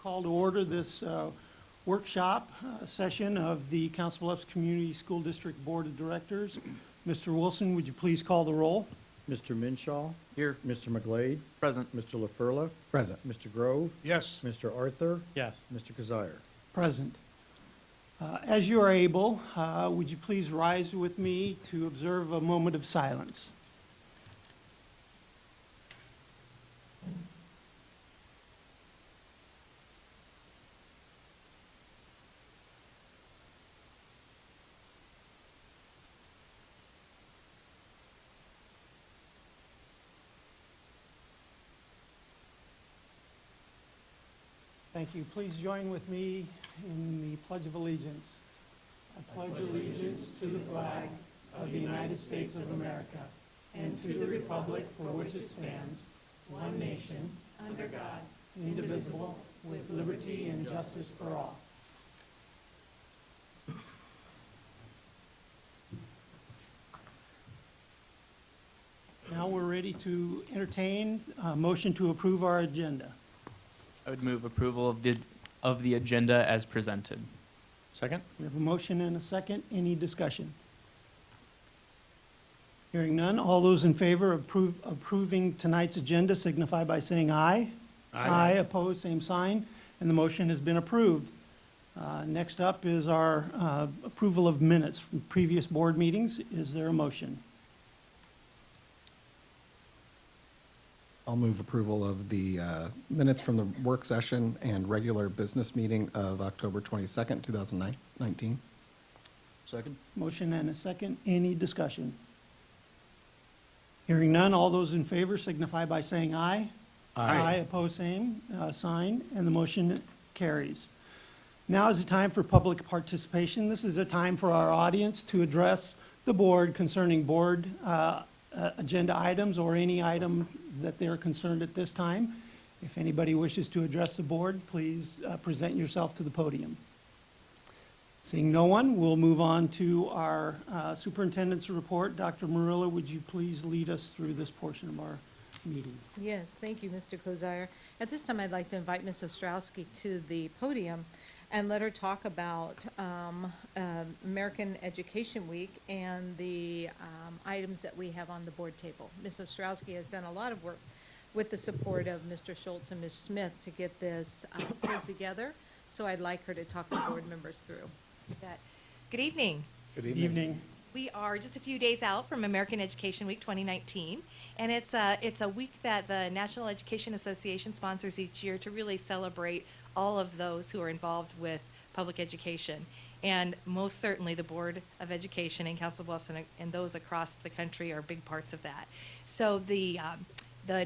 call to order this workshop session of the Council Bluffs Community School District Board of Directors. Mr. Wilson, would you please call the roll? Mr. Minshaw? Here. Mr. McGlade? Present. Mr. LaFurla? Present. Mr. Grove? Yes. Mr. Arthur? Yes. Mr. Kazire? Present. As you are able, would you please rise with me to observe a moment of silence? Thank you. Please join with me in the Pledge of Allegiance. I pledge allegiance to the flag of the United States of America and to the republic for which it stands, one nation, under God, indivisible, with liberty and justice for all. Now we're ready to entertain a motion to approve our agenda. I would move approval of the agenda as presented. Second? We have a motion and a second. Any discussion? Hearing none. All those in favor of approving tonight's agenda signify by saying aye. Aye. Opposed, same sign. And the motion has been approved. Next up is our approval of minutes from previous board meetings. Is there a motion? I'll move approval of the minutes from the work session and regular business meeting of October 22nd, 2019. Second? Motion and a second. Any discussion? Hearing none. All those in favor signify by saying aye. Aye. Opposed, same sign, and the motion carries. Now is the time for public participation. This is a time for our audience to address the board concerning board agenda items or any item that they're concerned at this time. If anybody wishes to address the board, please present yourself to the podium. Seeing no one, we'll move on to our superintendent's report. Dr. Murillo, would you please lead us through this portion of our meeting? Yes, thank you, Mr. Kazire. At this time, I'd like to invite Ms. Ostrowski to the podium and let her talk about American Education Week and the items that we have on the board table. Ms. Ostrowski has done a lot of work with the support of Mr. Schultz and Ms. Smith to get this pulled together, so I'd like her to talk the board members through. Good evening. Good Evening. We are just a few days out from American Education Week 2019, and it's a week that the National Education Association sponsors each year to really celebrate all of those who are involved with public education. And most certainly the Board of Education in Council Bluffs and those across the country are big parts of that. So the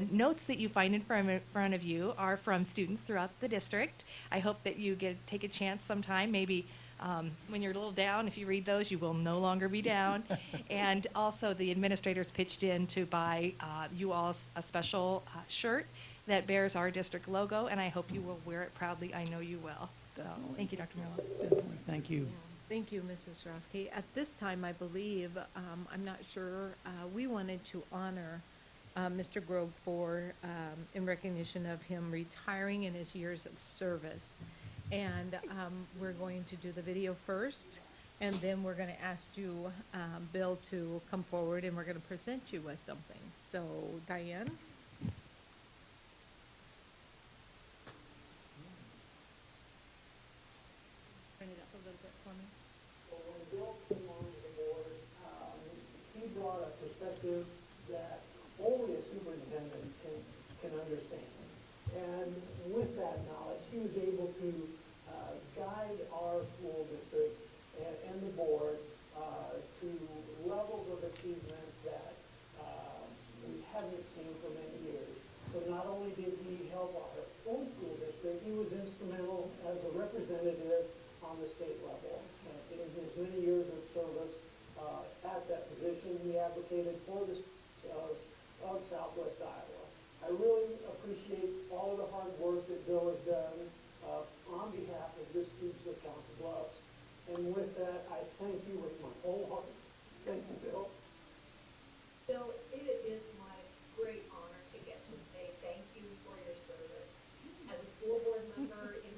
notes that you find in front of you are from students throughout the district. I hope that you take a chance sometime, maybe when you're a little down, if you read those, you will no longer be down. And also the administrators pitched in to buy you all a special shirt that bears our district logo, and I hope you will wear it proudly. I know you will. So, thank you, Dr. Murillo. Definitely. Thank you. Thank you, Ms. Ostrowski. At this time, I believe, I'm not sure, we wanted to honor Mr. Grove for, in recognition of him retiring in his years of service. And we're going to do the video first, and then we're going to ask you, Bill, to come forward, and we're going to present you with something. So, Diane? Turn it up a little bit for me. Well, when Bill came on the board, he brought a perspective that only a superintendent can understand. And with that knowledge, he was able to guide our school district and the board to levels of achievement that we haven't seen for many years. So not only did he help our own school district, he was instrumental as a representative on the state level. In his many years of service at that position, he advocated for the of Southwest Iowa. I really appreciate all of the hard work that Bill has done on behalf of the students of Council Bluffs. And with that, I thank you with my whole heart. Thank you, Bill. Bill, it is my great honor to get to say thank you for your service as a school board member in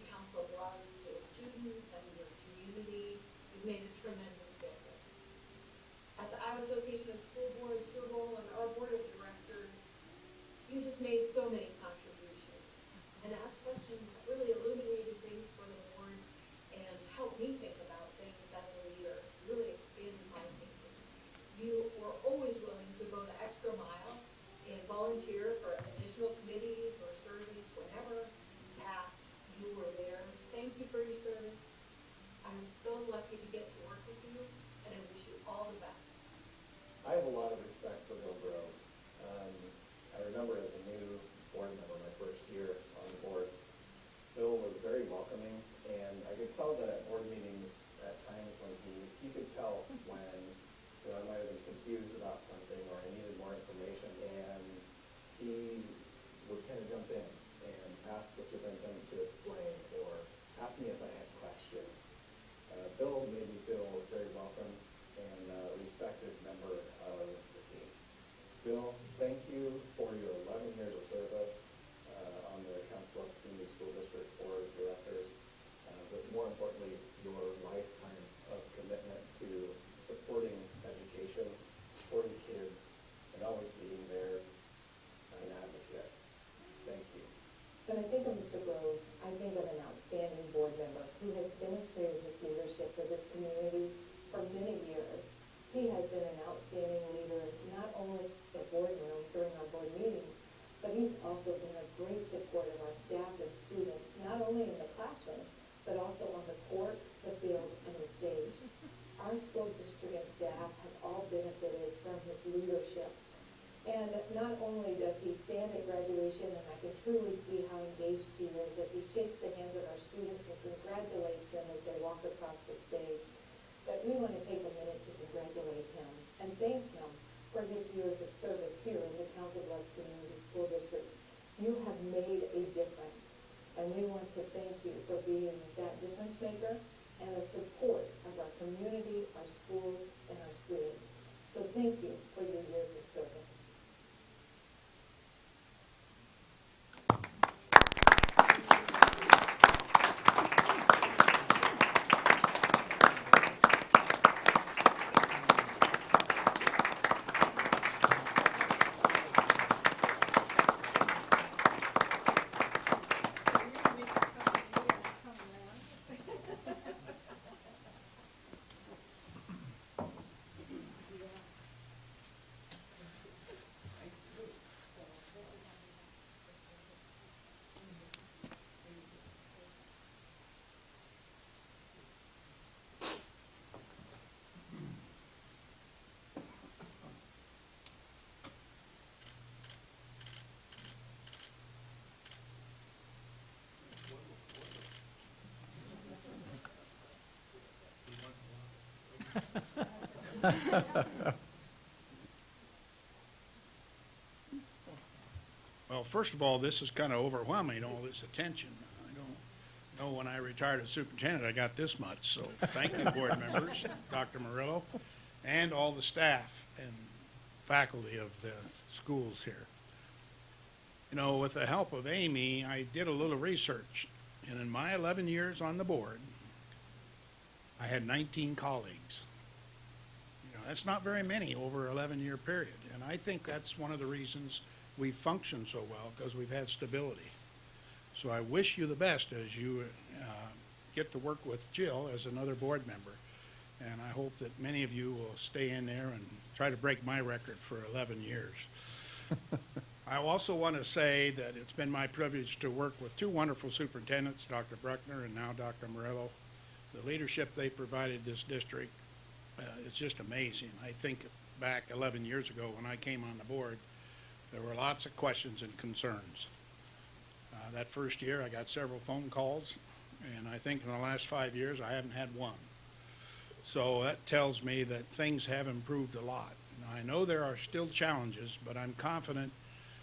only in the classrooms, but also on the court, the field, and the stage. Our school district and staff have all benefited from his leadership. And not only does he stand at graduation, and I can truly see how engaged he is as he shakes the hands of our students and congratulates them as they walk across the stage, but we want to take a minute to congratulate him and thank him for his years of service here in the Council Bluffs Community School District. You have made a difference, and we want to thank you for being that difference maker and the support of our community, our schools, and our students. So thank you for your years of service. Well, first of all, this is kind of overwhelming, all this attention. I don't know when I retired as superintendent, I got this much, so thank you, board members, Dr. Murillo, and all the staff and faculty of the schools here. You know, with the help of Amy, I did a little research, and in my 11 years on the board, I had 19 colleagues. You know, that's not very many over an 11-year period, and I think that's one of the reasons we function so well, because we've had stability. So I wish you the best as you get to work with Jill as another board member. And I hope that many of you will stay in there and try to break my record for 11 years. I also want to say that it's been my privilege to work with two wonderful superintendents, Dr. Bruckner and now Dr. Murillo. The leadership they provided this district is just amazing. I think back 11 years ago when I came on the board, there were lots of questions and concerns. That first year, I got several phone calls, and I think in the last 5 years, I haven't had one. So that tells me that things have improved a lot. Now, I know there are still challenges, but I'm confident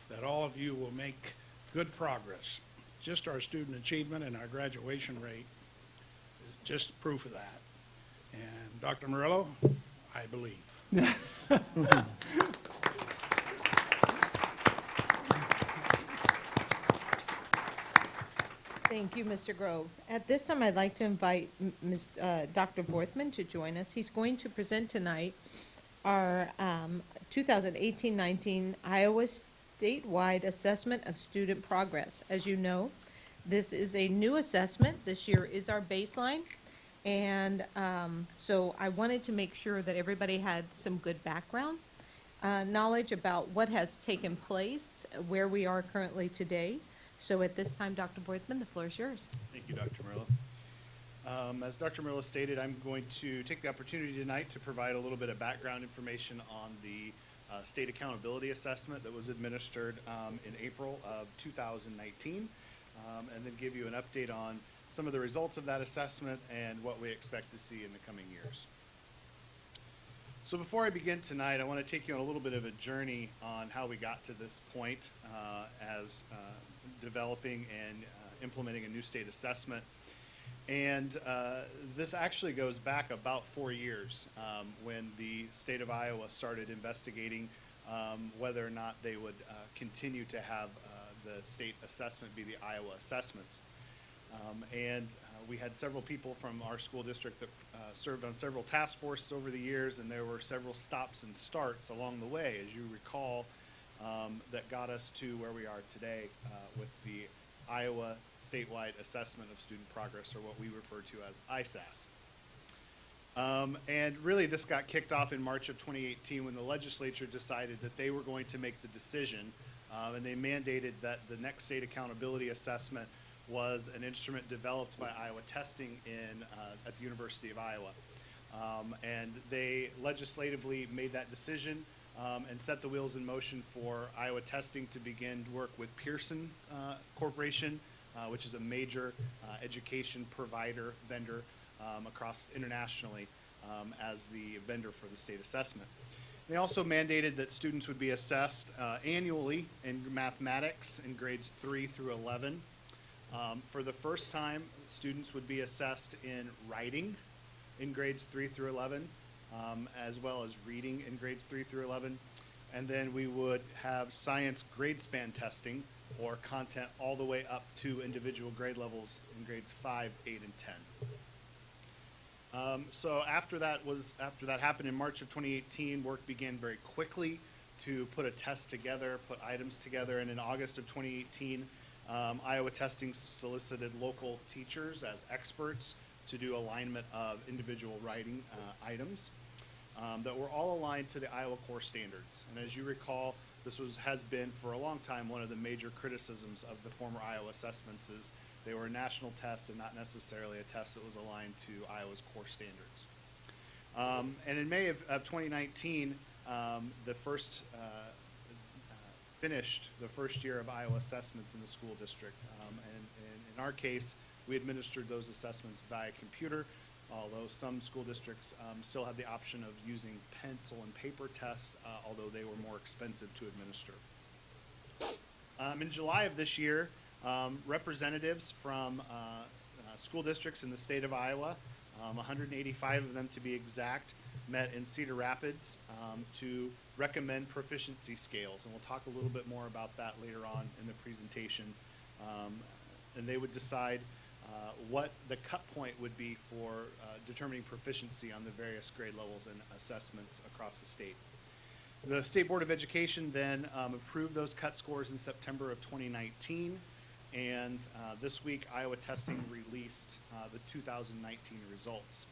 that all of you will make good progress. Just our student achievement and our graduation rate is just proof of that. And Dr. Murillo, I believe. Thank you, Mr. Grove. At this time, I'd like to invite Dr. Borthman to join us. He's going to present tonight our 2018-19 Iowa Statewide Assessment of Student Progress. As you know, this is a new assessment. This year is our baseline. And so I wanted to make sure that everybody had some good background knowledge about what has taken place, where we are currently today. So at this time, Dr. Borthman, the floor is yours. Thank you, Dr. Murillo. As Dr. Murillo stated, I'm going to take the opportunity tonight to provide a little bit of background information on the state accountability assessment that was administered in April of 2019, and then give you an update on some of the results of that assessment and what we expect to see in the coming years. So before I begin tonight, I want to take you on a little bit of a journey on how we got to this point as developing and implementing a new state assessment. And this actually goes back about 4 years when the state of Iowa started investigating whether or not they would continue to have the state assessment be the Iowa assessments. We had several people from our school district that served on several task forces over the years, and there were several stops and starts along the way, as you recall, that got us to where we are today with the Iowa Statewide Assessment of Student Progress, or what we refer to as ISASS. And really this got kicked off in March of 2018 when the legislature decided that they were going to make the decision, and they mandated that the next state accountability assessment was an instrument developed by Iowa Testing at the University of Iowa. And they legislatively made that decision and set the wheels in motion for Iowa Testing to begin work with Pearson Corporation, which is a major education provider vendor across internationally as the vendor for the state assessment. They also mandated that students would be assessed annually in mathematics in grades 3 through 11. For the first time, students would be assessed in writing in grades 3 through 11, as well as reading in grades 3 through 11. And then we would have science grade span testing, or content all the way up to individual grade levels in grades 5, 8, and 10. So after that happened in March of 2018, work began very quickly to put a test together, put items together, and in August of 2018, Iowa Testing solicited local teachers as experts to do alignment of individual writing items that were all aligned to the Iowa core standards. And as you recall, this has been for a long time one of the major criticisms of the former Iowa assessments is they were a national test and not necessarily a test that was aligned to Iowa's core standards. And in May of 2019, finished the first year of Iowa assessments in the school district. And in our case, we administered those assessments via computer, although some school districts still have the option of using pencil and paper tests, although they were more expensive to administer. In July of this year, representatives from school districts in the state of Iowa, 185 of them to be exact, met in Cedar Rapids to recommend proficiency scales. And we'll talk a little bit more about that later on in the presentation. And they would decide what the cut point would be for determining proficiency on the various grade levels and assessments across the state. The State Board of Education then approved those cut scores in September of 2019, and this week Iowa Testing released the 2019 results.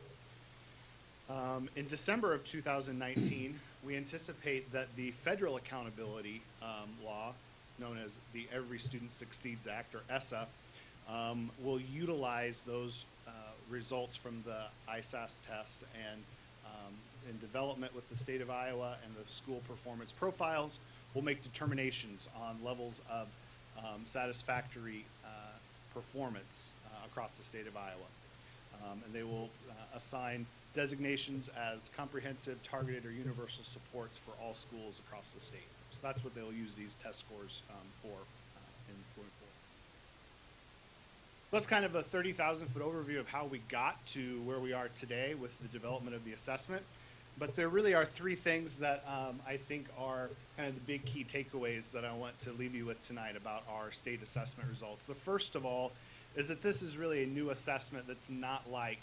In December of 2019, we anticipate that the federal accountability law, known as the Every Student Succeeds Act, or ESSA, will utilize those results from the ISASS test, and in development with the state of Iowa and the school performance profiles, we'll make determinations on levels of satisfactory performance across the state of Iowa. And they will assign designations as comprehensive, targeted, or universal supports for all schools across the state. So that's what they'll use these test scores for in going forward. That's kind of a 30,000-foot overview of how we got to where we are today with the development of the assessment. But there really are three things that I think are kind of the big key takeaways that I want to leave you with tonight about our state assessment results. The first of all is that this is really a new assessment that's not like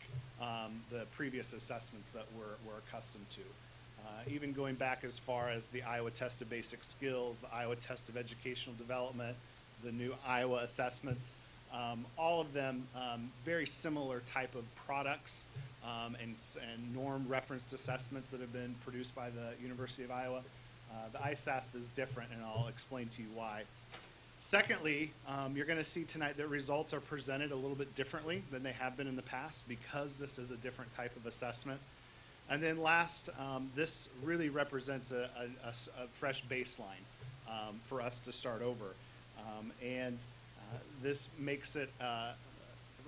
the previous assessments that we're accustomed to. Even going back as far as the Iowa Test of Basic Skills, the Iowa Test of Educational Development, the new Iowa assessments, all of them very similar type of products and norm referenced assessments that have been produced by the University of Iowa. The ISASP is different, and I'll explain to you why. Secondly, you're going to see tonight that results are presented a little bit differently than they have been in the past because this is a different type of assessment. And then last, this really represents a fresh baseline for us to start over. This makes it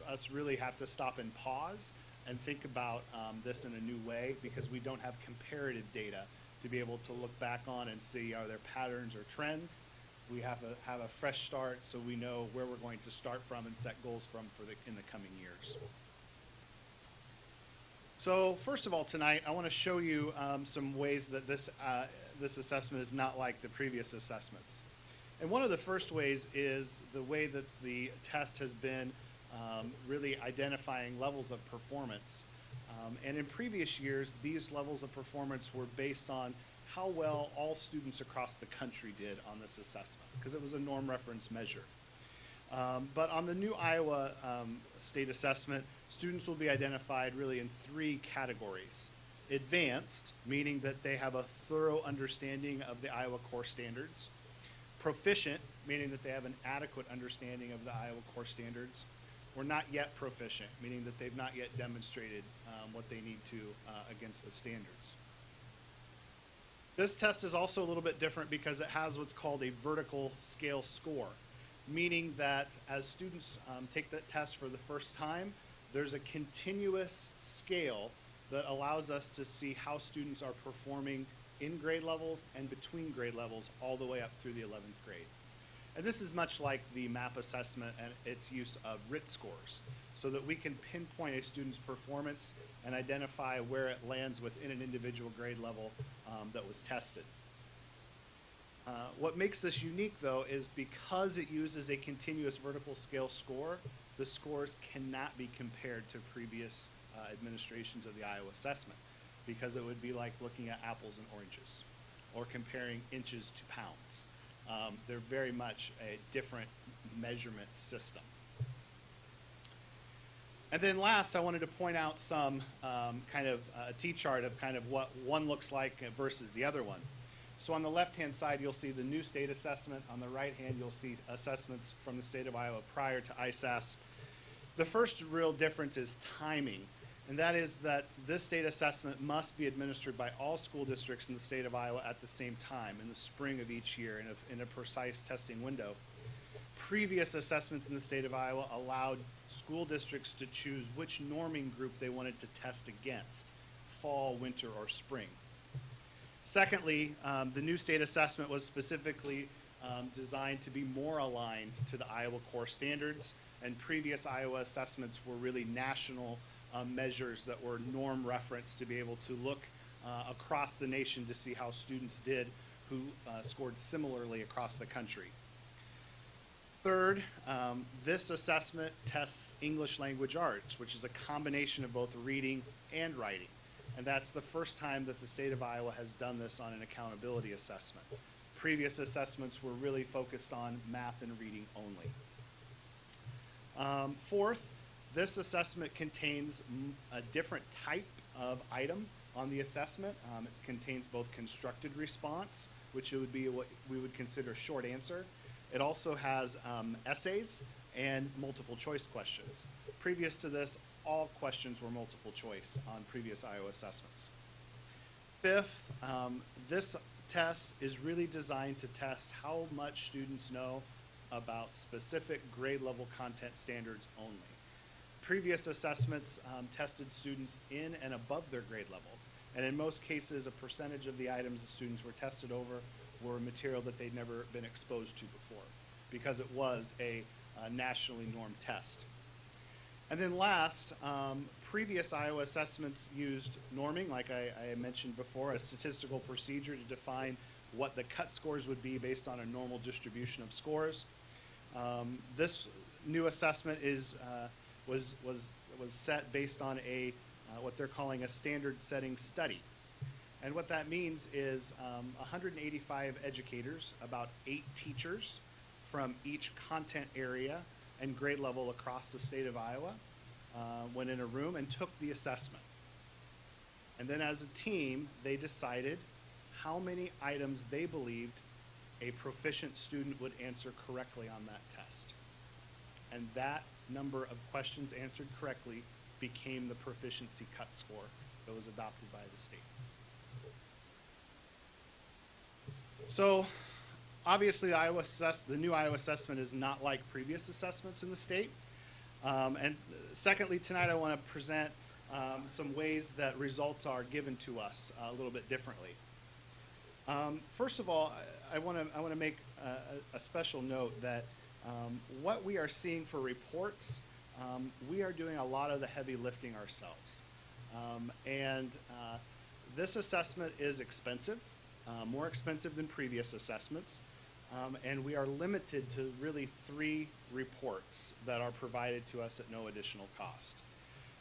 us really have to stop and pause and think about this in a new way because we don't have comparative data to be able to look back on and see are there patterns or trends. We have a fresh start so we know where we're going to start from and set goals from in the coming years. So first of all tonight I want to show you some ways that this assessment is not like the previous assessments. And one of the first ways is the way that the test has been really identifying levels of performance. And in previous years, these levels of performance were based on how well all students across the country did on this assessment, because it was a norm reference measure. But on the new Iowa state assessment, students will be identified really in three categories. Advanced, meaning that they have a thorough understanding of the Iowa core standards. proficient, meaning that they have an adequate understanding of the Iowa core standards, or not yet proficient, meaning that they've not yet demonstrated what they need to against the standards. This test is also a little bit different because it has what's called a vertical scale score, meaning that as students take that test for the first time, there's a continuous scale that allows us to see how students are performing in grade levels and between grade levels all the way up through the 11th grade. And this is much like the MAP assessment and its use of RIT scores, so that we can pinpoint a student's performance and identify where it lands within an individual grade level that was tested. What makes this unique, though, is because it uses a continuous vertical scale score, the scores cannot be compared to previous administrations of the Iowa assessment, because it would be like looking at apples and oranges or comparing inches to pounds. They're very much a different measurement system. And then last, I wanted to point out some kind of T-chart of kind of what one looks like versus the other one. So on the left-hand side, you'll see the new state assessment. On the right hand, you'll see assessments from the state of Iowa prior to ISASS. The first real difference is timing, and that is that this state assessment must be administered by all school districts in the state of Iowa at the same time in the spring of each year in a precise testing window. Previous assessments in the state of Iowa allowed school districts to choose which norming group they wanted to test against, fall, winter, or spring. Secondly, the new state assessment was specifically designed to be more aligned to the Iowa core standards, and previous Iowa assessments were really national measures that were norm referenced to be able to look across the nation to see how students did who scored similarly across the country. Third, this assessment tests English language arts, which is a combination of both reading and writing. And that's the first time that the state of Iowa has done this on an accountability assessment. Previous assessments were really focused on math and reading only. Fourth, this assessment contains a different type of item on the assessment. It contains both constructed response, which would be what we would consider short answer. It also has essays and multiple choice questions. Previous to this, all questions were multiple choice on previous Iowa assessments. Fifth, this test is really designed to test how much students know about specific grade level content standards only. Previous assessments tested students in and above their grade level, and in most cases, a percentage of the items that students were tested over were material that they'd never been exposed to before, because it was a nationally normed test. And then last, previous Iowa assessments used norming, like I mentioned before, a statistical procedure to define what the cut scores would be based on a normal distribution of scores. This new assessment was set based on a what they're calling a standard setting study. And what that means is 185 educators, about 8 teachers from each content area and grade level across the state of Iowa went in a room and took the assessment. And then as a team, they decided how many items they believed a proficient student would answer correctly on that test. And that number of questions answered correctly became the proficiency cut score that was adopted by the state. So obviously the new Iowa assessment is not like previous assessments in the state. And secondly, tonight I want to present some ways that results are given to us a little bit differently. First of all, I want to make a special note that what we are seeing for reports, we are doing a lot of the heavy lifting ourselves. This assessment is expensive, more expensive than previous assessments, and we are limited to really 3 reports that are provided to us at no additional cost.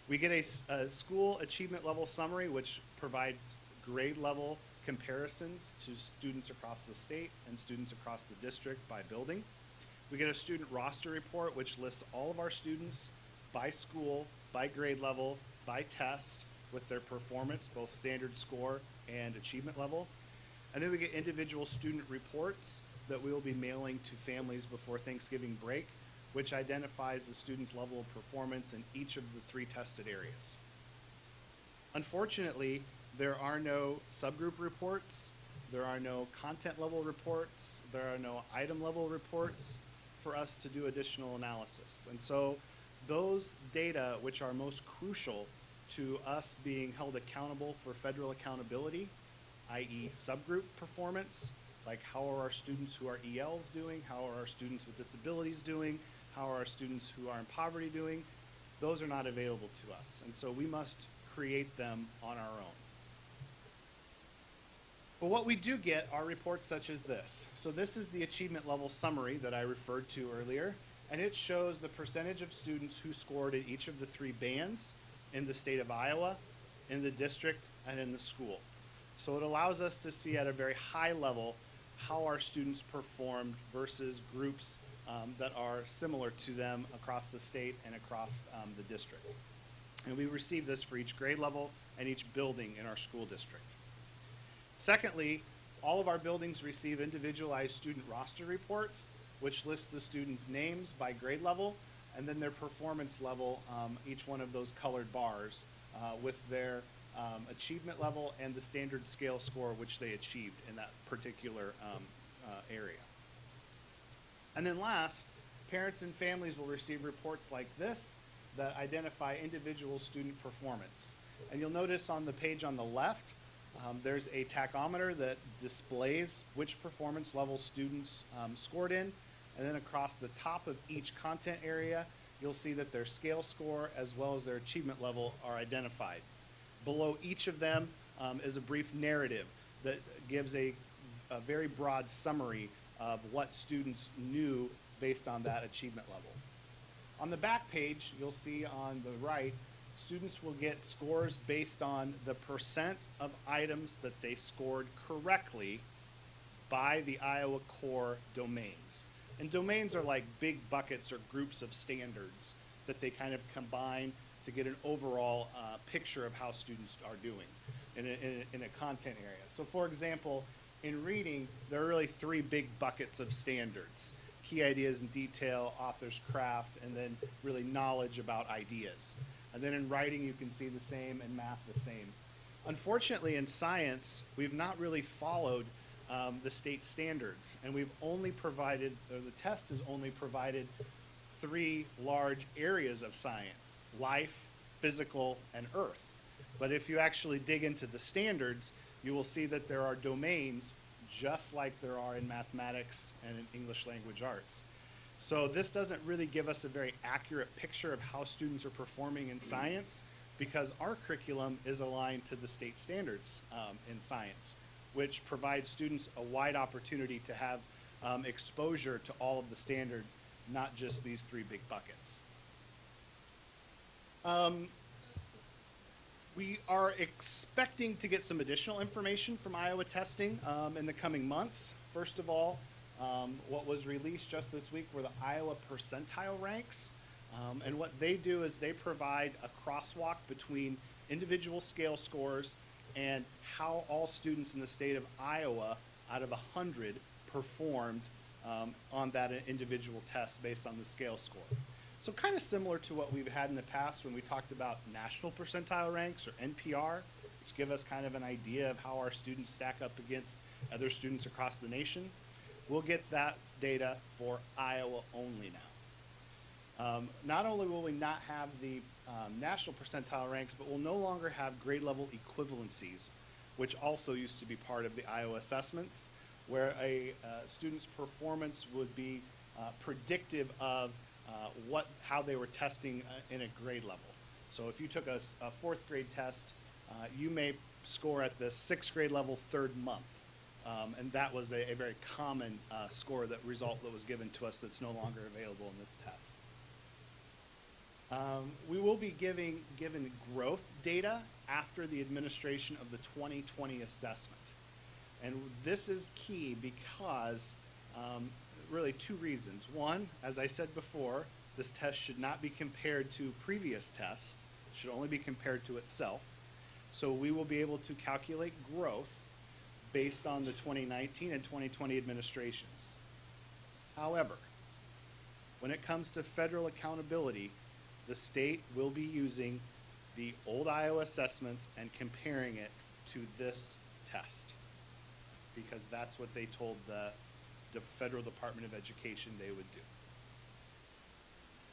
We get a school achievement level summary, which provides grade level comparisons to students across the state and students across the district by building. We get a student roster report, which lists all of our students by school, by grade level, by test, with their performance, both standard score and achievement level. And then we get individual student reports that we will be mailing to families before Thanksgiving break, which identifies the student's level of performance in each of the 3 tested areas. Unfortunately, there are no subgroup reports, there are no content level reports, there are no item level reports for us to do additional analysis. And so those data which are most crucial to us being held accountable for federal accountability, i.e. subgroup performance, like how are our students who are ELs doing, how are our students with disabilities doing, how are our students who are in poverty doing, those are not available to us. And so we must create them on our own. But what we do get are reports such as this. So this is the achievement level summary that I referred to earlier, and it shows the percentage of students who scored in each of the 3 bands in the state of Iowa, in the district, and in the school. So it allows us to see at a very high level how our students performed versus groups that are similar to them across the state and across the district. And we receive this for each grade level and each building in our school district. Secondly, all of our buildings receive individualized student roster reports, which list the students' names by grade level, and then their performance level, each one of those colored bars, with their achievement level and the standard scale score which they achieved in that particular area. And then last, parents and families will receive reports like this that identify individual student performance. And you'll notice on the page on the left, there's a tachometer that displays which performance level students scored in. And then across the top of each content area, you'll see that their scale score as well as their achievement level are identified. Below each of them is a brief narrative that gives a very broad summary of what students knew based on that achievement level. On the back page, you'll see on the right, students will get scores based on the percent of items that they scored correctly by the Iowa Core domains. And domains are like big buckets or groups of standards that they kind of combine to get an overall picture of how students are doing in a content area. So for example, in reading, there are really 3 big buckets of standards: key ideas and detail, author's craft, and then really knowledge about ideas. And then in writing, you can see the same, and math the same. Unfortunately, in science, we've not really followed the state standards, and we've only provided, or the test has only provided 3 large areas of science: life, physical, and earth. But if you actually dig into the standards, you will see that there are domains just like there are in mathematics and in English language arts. So this doesn't really give us a very accurate picture of how students are performing in science, because our curriculum is aligned to the state standards in science, which provides students a wide opportunity to have exposure to all of the standards, not just these 3 big buckets. We are expecting to get some additional information from Iowa Testing in the coming months. First of all, what was released just this week were the Iowa percentile ranks. And what they do is they provide a crosswalk between individual scale scores and how all students in the state of Iowa out of 100 performed on that individual test based on the scale score. So kind of similar to what we've had in the past when we talked about national percentile ranks, or NPR, which give us kind of an idea of how our students stack up against other students across the nation. We'll get that data for Iowa only now. Not only will we not have the national percentile ranks, but we'll no longer have grade level equivalencies, which also used to be part of the Iowa assessments, where a student's performance would be predictive of how they were testing in a grade level. So if you took a 4th grade test, you may score at the 6th grade level 3rd month. And that was a very common result that was given to us that's no longer available in this test. We will be given growth data after the administration of the 2020 assessment. And this is key because really 2 reasons. One, as I said before, this test should not be compared to previous tests. It should only be compared to itself. So we will be able to calculate growth based on the 2019 and 2020 administrations. However, when it comes to federal accountability, the state will be using the old Iowa assessments and comparing it to this test, because that's what they told the Federal Department of Education they would do.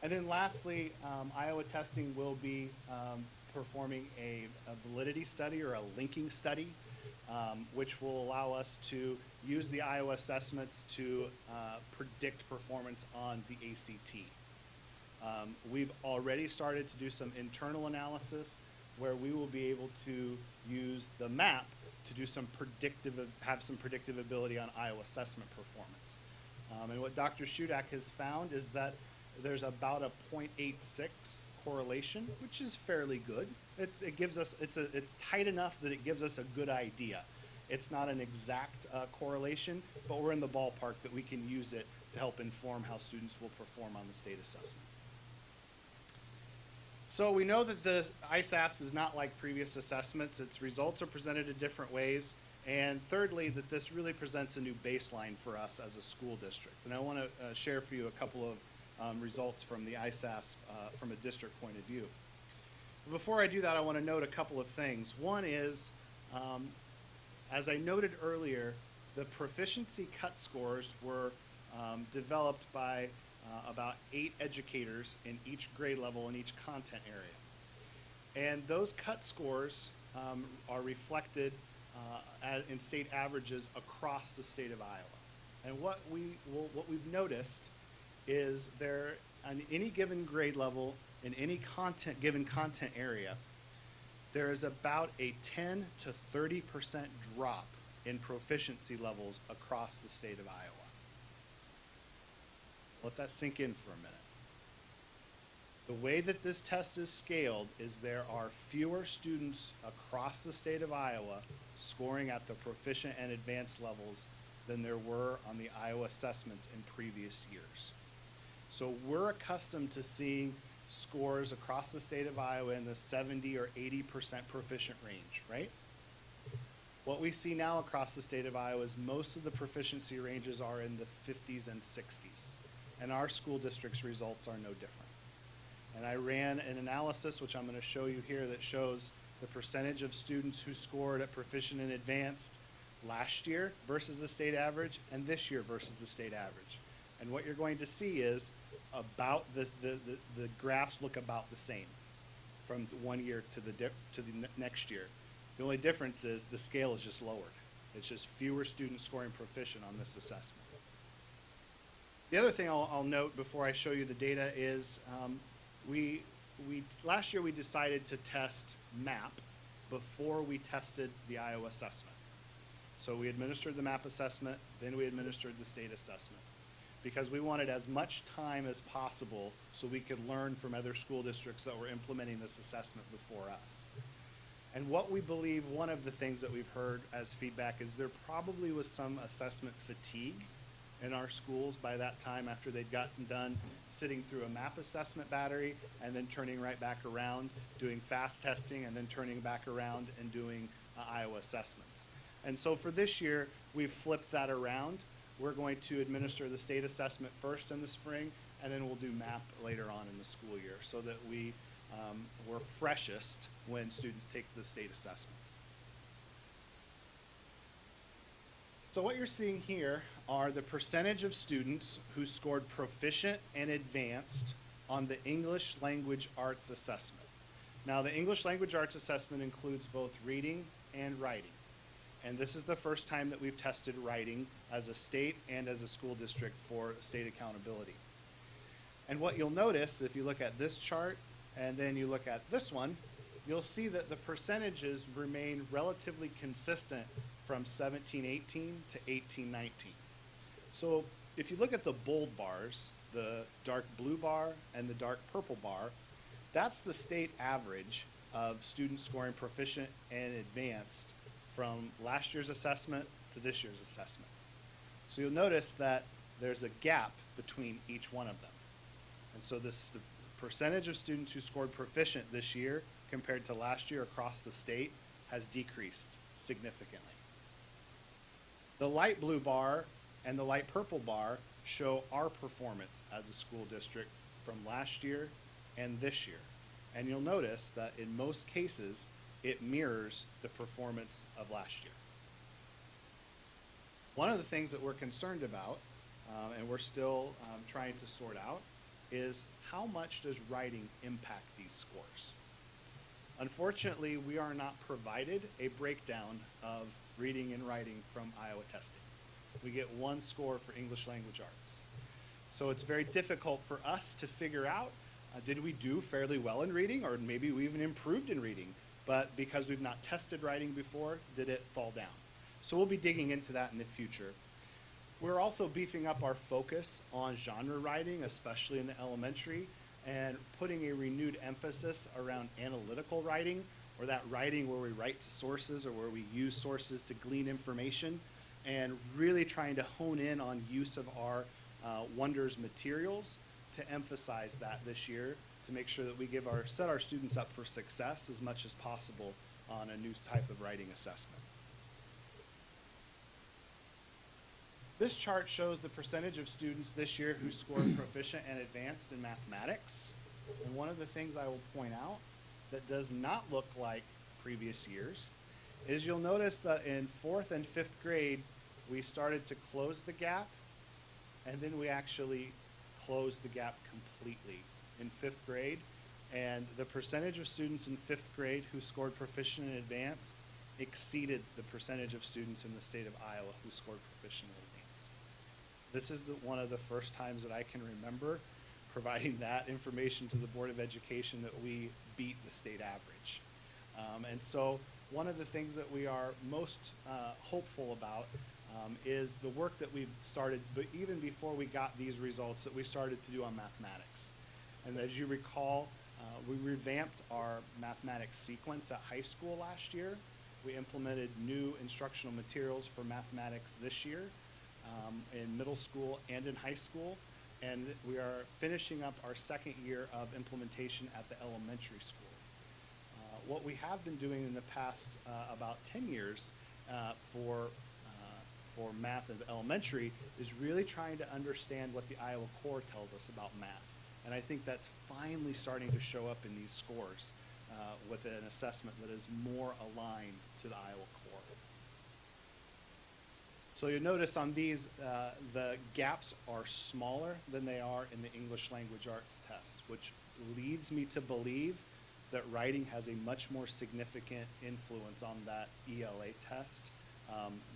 And then lastly, Iowa Testing will be performing a validity study or a linking study, which will allow us to use the Iowa assessments to predict performance on the ACT. We've already started to do some internal analysis where we will be able to use the map to do some have some predictive ability on Iowa assessment performance. And what Dr. Shudak has found is that there's about a 0.86 correlation, which is fairly good. It gives us, it's tight enough that it gives us a good idea. It's not an exact correlation, but we're in the ballpark that we can use it to help inform how students will perform on the state assessment. So we know that the ISASP is not like previous assessments. Its results are presented in different ways. And thirdly, that this really presents a new baseline for us as a school district. And I want to share for you a couple of results from the ISASP from a district point of view. Before I do that, I want to note a couple of things. One is, as I noted earlier, the proficiency cut scores were developed by about 8 educators in each grade level in each content area. And those cut scores are reflected in state averages across the state of Iowa. And what we've noticed is there, on any given grade level, in any given content area, there is about a 10 to 30% drop in proficiency levels across the state of Iowa. Let that sink in for a minute. The way that this test is scaled is there are fewer students across the state of Iowa scoring at the proficient and advanced levels than there were on the Iowa assessments in previous years. So we're accustomed to seeing scores across the state of Iowa in the 70 or 80% proficient range, right? What we see now across the state of Iowa is most of the proficiency ranges are in the 50s and 60s. And our school district's results are no different. And I ran an analysis, which I'm going to show you here, that shows the percentage of students who scored at proficient and advanced last year versus the state average, and this year versus the state average. And what you're going to see is about the graphs look about the same from one year to the next year. The only difference is the scale is just lowered. It's just fewer students scoring proficient on this assessment. The other thing I'll note before I show you the data is last year we decided to test MAP before we tested the Iowa assessment. So we administered the MAP assessment, then we administered the state assessment, because we wanted as much time as possible so we could learn from other school districts that were implementing this assessment before us. And what we believe, one of the things that we've heard as feedback is there probably was some assessment fatigue in our schools by that time after they'd gotten done sitting through a MAP assessment battery and then turning right back around, doing fast testing, and then turning back around and doing Iowa assessments. And so for this year, we've flipped that around. We're going to administer the state assessment first in the spring, and then we'll do MAP later on in the school year so that we're freshest when students take the state assessment. So what you're seeing here are the percentage of students who scored proficient and advanced on the English Language Arts Assessment. Now, the English Language Arts Assessment includes both reading and writing. And this is the first time that we've tested writing as a state and as a school district for state accountability. And what you'll notice, if you look at this chart and then you look at this one, you'll see that the percentages remain relatively consistent from 17-18 to 18-19. So if you look at the bold bars, the dark blue bar and the dark purple bar, that's the state average of students scoring proficient and advanced from last year's assessment to this year's assessment. So you'll notice that there's a gap between each one of them. And so the percentage of students who scored proficient this year compared to last year across the state has decreased significantly. The light blue bar and the light purple bar show our performance as a school district from last year and this year. And you'll notice that in most cases, it mirrors the performance of last year. One of the things that we're concerned about, and we're still trying to sort out, is how much does writing impact these scores? Unfortunately, we are not provided a breakdown of reading and writing from Iowa testing. We get one score for English language arts. So it's very difficult for us to figure out, did we do fairly well in reading, or maybe we even improved in reading, but because we've not tested writing before, did it fall down? So we'll be digging into that in the future. We're also beefing up our focus on genre writing, especially in the elementary, and putting a renewed emphasis around analytical writing, or that writing where we write to sources or where we use sources to glean information, and really trying to hone in on use of our Wonders materials to emphasize that this year, to make sure that we set our students up for success as much as possible on a new type of writing assessment. This chart shows the percentage of students this year who scored proficient and advanced in mathematics. And one of the things I will point out that does not look like previous years is you'll notice that in 4th and 5th grade, we started to close the gap, and then we actually closed the gap completely in 5th grade. And the percentage of students in 5th grade who scored proficient and advanced exceeded the percentage of students in the state of Iowa who scored proficient and advanced. This is one of the first times that I can remember providing that information to the Board of Education that we beat the state average. And so one of the things that we are most hopeful about is the work that we've started, but even before we got these results, that we started to do on mathematics. And as you recall, we revamped our mathematics sequence at high school last year. We implemented new instructional materials for mathematics this year in middle school and in high school. And we are finishing up our second year of implementation at the elementary school. What we have been doing in the past about 10 years for math in the elementary is really trying to understand what the Iowa Core tells us about math. And I think that's finally starting to show up in these scores with an assessment that is more aligned to the Iowa Core. So you'll notice on these, the gaps are smaller than they are in the English language arts test, which leads me to believe that writing has a much more significant influence on that ELA test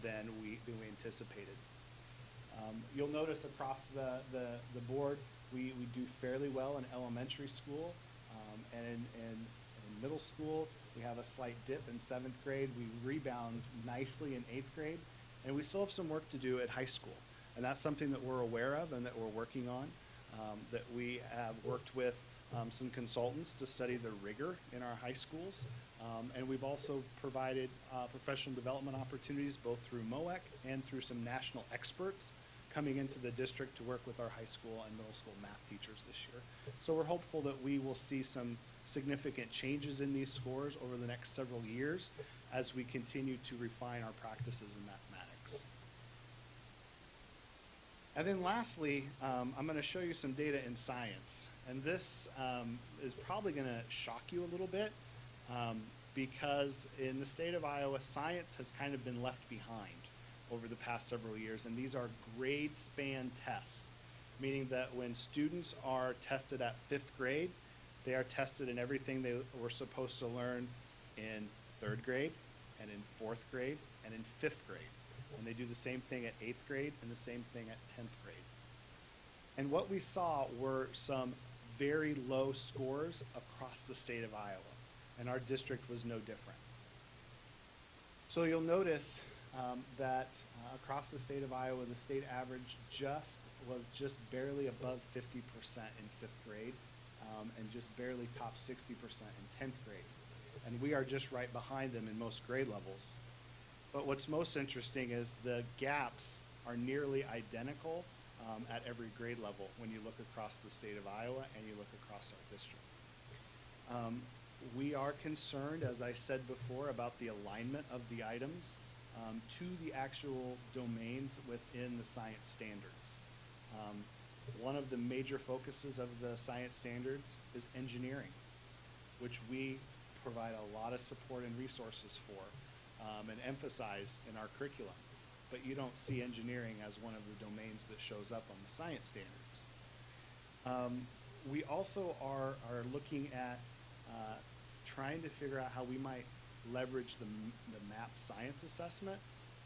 than we anticipated. You'll notice across the board, we do fairly well in elementary school, and in middle school, we have a slight dip in 7th grade. We rebound nicely in 8th grade, and we still have some work to do at high school. And that's something that we're aware of and that we're working on, that we have worked with some consultants to study the rigor in our high schools. And we've also provided professional development opportunities both through MOEC and through some national experts coming into the district to work with our high school and middle school math teachers this year. So we're hopeful that we will see some significant changes in these scores over the next several years as we continue to refine our practices in mathematics. And then lastly, I'm going to show you some data in science. And this is probably going to shock you a little bit because in the state of Iowa, science has kind of been left behind over the past several years. And these are grade span tests, meaning that when students are tested at 5th grade, they are tested in everything they were supposed to learn in 3rd grade and in 4th grade and in 5th grade. And they do the same thing at 8th grade and the same thing at 10th grade. And what we saw were some very low scores across the state of Iowa, and our district was no different. So you'll notice that across the state of Iowa, the state average was just barely above 50% in 5th grade, and just barely top 60% in 10th grade. And we are just right behind them in most grade levels. But what's most interesting is the gaps are nearly identical at every grade level when you look across the state of Iowa and you look across our district. We are concerned, as I said before, about the alignment of the items to the actual domains within the science standards. One of the major focuses of the science standards is engineering, which we provide a lot of support and resources for, and emphasize in our curriculum. But you don't see engineering as one of the domains that shows up on the science standards. We also are looking at trying to figure out how we might leverage the MAP science assessment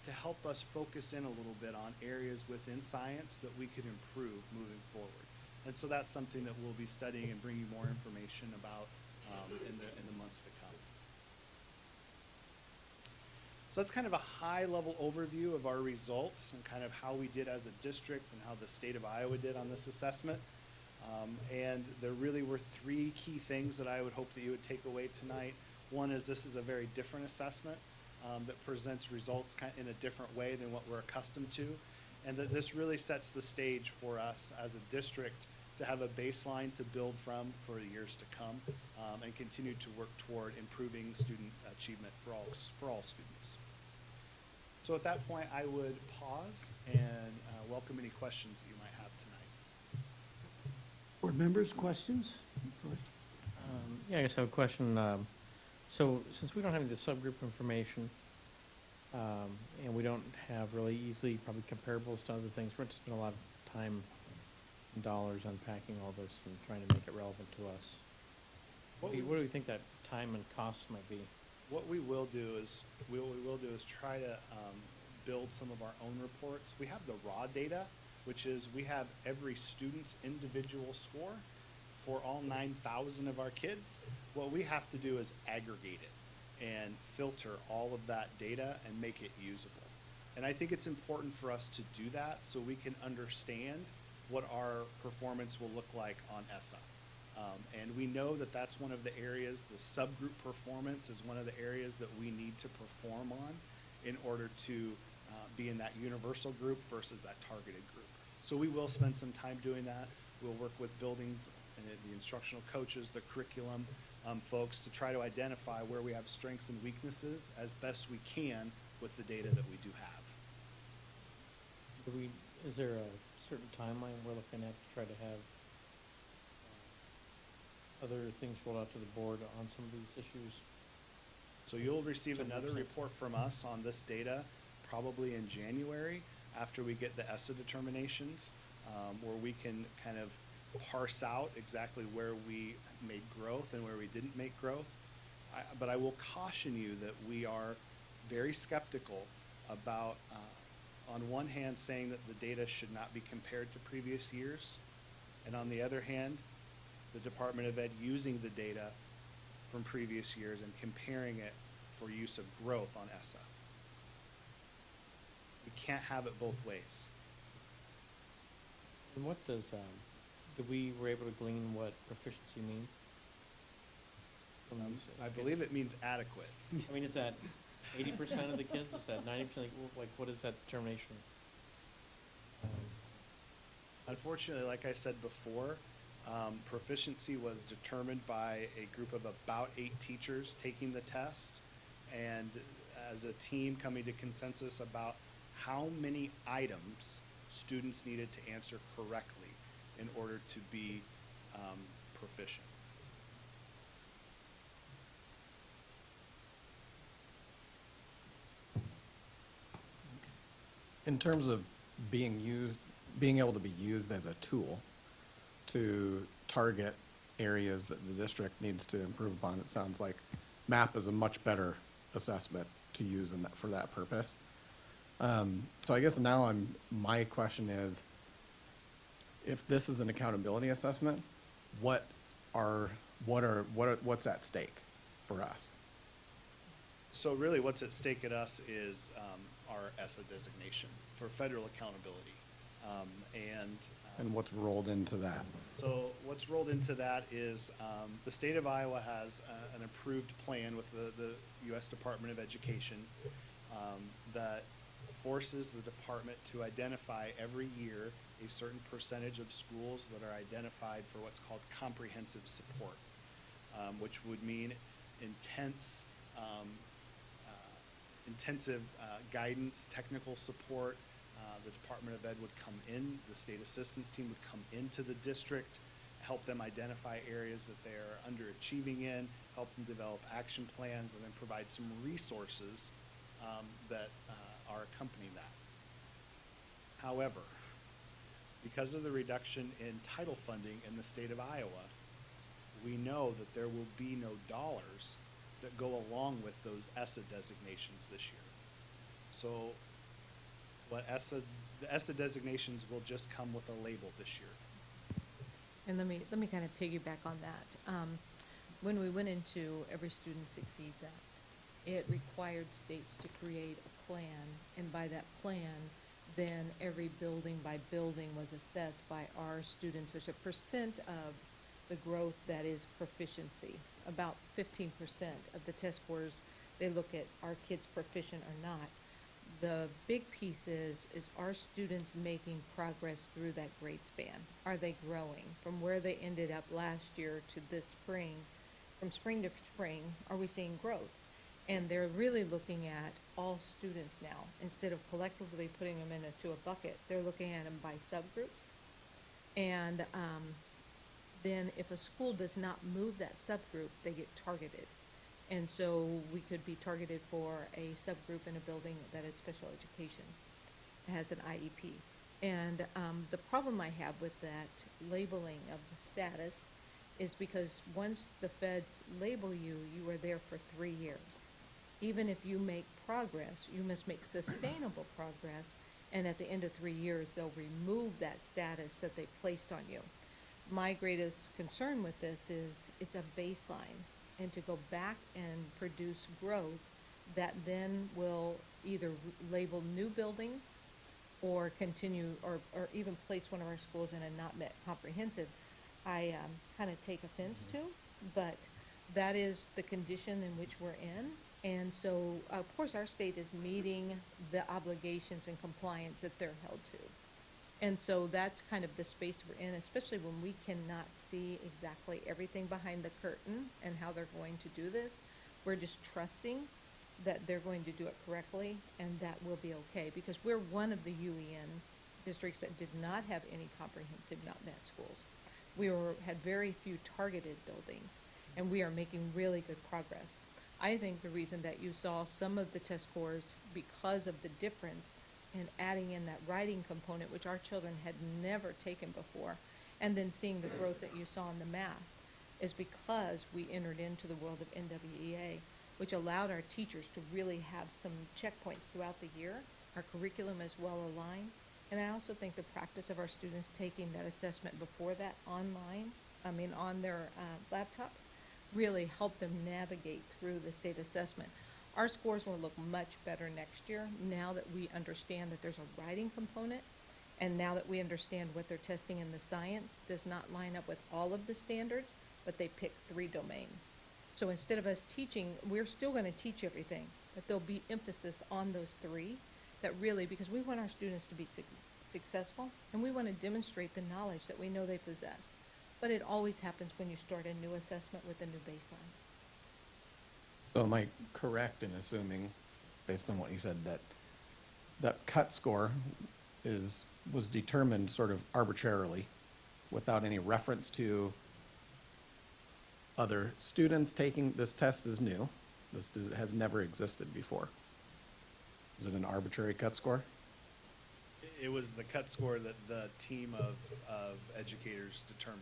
to help us focus in a little bit on areas within science that we could improve moving forward. And so that's something that we'll be studying and bringing more information about in the months to come. So that's kind of a high-level overview of our results and kind of how we did as a district and how the state of Iowa did on this assessment. And there really were three key things that I would hope that you would take away tonight. One is this is a very different assessment that presents results in a different way than what we're accustomed to, and that this really sets the stage for us as a district to have a baseline to build from for the years to come, and continue to work toward improving student achievement for all students. So at that point, I would pause and welcome any questions that you might have tonight. Board members, questions? Yeah, I guess I have a question. So since we don't have the subgroup information, and we don't have really easily probably comparables to other things, we're going to spend a lot of time and dollars unpacking all this and trying to make it relevant to us. What do we think that time and cost might be? What we will do is try to build some of our own reports. We have the raw data, which is we have every student's individual score for all 9,000 of our kids. What we have to do is aggregate it and filter all of that data and make it usable. And I think it's important for us to do that so we can understand what our performance will look like on ESSA. And we know that that's one of the areas, the subgroup performance is one of the areas that we need to perform on in order to be in that universal group versus that targeted group. So we will spend some time doing that. We'll work with buildings and the instructional coaches, the curriculum folks to try to identify where we have strengths and weaknesses as best we can with the data that we do have. Is there a certain timeline we're looking at to try to have other things rolled out to the board on some of these issues? So you'll receive Some another websites. report from us on this data probably in January after we get the ESSA determinations, where we can kind of parse out exactly where we made growth and where we didn't make growth. But I will caution you that we are very skeptical about, on one hand, saying that the data should not be compared to previous years, and on the other hand, the Department of Ed using the data from previous years and comparing it for use of growth on ESSA. We can't have it both ways. And what does, we were able to glean what proficiency means? From these I kids? believe it means adequate. I mean, is that 80% of the kids? Is that 90%? Like, what is that determination? Unfortunately, like I said before, proficiency was determined by a group of about 8 teachers taking the test, and as a team coming to consensus about how many items students needed to answer correctly in order to be proficient. In terms of being able to be used as a tool to target areas that the district needs to improve upon, it sounds like MAP is a much better assessment to use for that purpose. So I guess now my question is, if this is an accountability assessment, what's at stake for us? So really what's at stake at us is our ESSA designation for federal accountability. And what's rolled into that? So what's rolled into that is the state of Iowa has an approved plan with the U.S. Department of Education that forces the department to identify every year a certain percentage of schools that are identified for what's called comprehensive support, which would mean intensive guidance, technical support, The Department of Ed would come in, the state assistance team would come into the district, help them identify areas that they are underachieving in, help them develop action plans, and then provide some resources that are accompanying that. However, because of the reduction in title funding in the state of Iowa, we know that there will be no dollars that go along with those ESSA designations this year. So the ESSA designations will just come with a label this year. And let me kind of piggyback on that. When we went into Every Student Succeeds Act, it required states to create a plan, and by that plan, then every building by building was assessed by our students. There's a percent of the growth that is proficiency. About 15% of the test scores, they look at are kids proficient or not. The big piece is our students making progress through that grade span? Are they growing from where they ended up last year to this spring? From spring to spring, are we seeing growth? And they're really looking at all students now. Instead of collectively putting them into a bucket, they're looking at them by subgroups. And then if a school does not move that subgroup, they get targeted. And so we could be targeted for a subgroup in a building that is special education, has an IEP. And the problem I have with that labeling of the status is because once the feds label you, you are there for 3 years. Even if you make progress, you must make sustainable progress, and at the end of 3 years, they'll remove that status that they placed on you. My greatest concern with this is it's a baseline, and to go back and produce growth that then will either label new buildings or continue, or even place one of our schools in a not met comprehensive, I kind of take offense to, but that is the condition in which we're in. And so, of course, our state is meeting the obligations and compliance that they're held to. And so that's kind of the space we're in, especially when we cannot see exactly everything behind the curtain and how they're going to do this. We're just trusting that they're going to do it correctly, and that will be okay, because we're one of the UEN districts that did not have any comprehensive not met schools. We had very few targeted buildings, and we are making really good progress. I think the reason that you saw some of the test scores because of the difference in adding in that writing component, which our children had never taken before, and then seeing the growth that you saw in the math, is because we entered into the world of NWEA, which allowed our teachers to really have some checkpoints throughout the year. Our curriculum is well aligned. And I also think the practice of our students taking that assessment before that online, on their laptops, really helped them navigate through the state assessment. Our scores will look much better next year now that we understand that there's a writing component, and now that we understand what they're testing in the science does not line up with all of the standards, but they pick 3 domains. So instead of us teaching, we're still going to teach everything, but there'll be emphasis on those 3 that really, because we want our students to be successful, and we want to demonstrate the knowledge that we know they possess. But it always happens when you start a new assessment with a new baseline. So am I correct in assuming, based on what you said, that that cut score was determined sort of arbitrarily without any reference to other students taking this test is new? Has never existed before. Is it an arbitrary cut score? It was the cut score that the team of educators determined.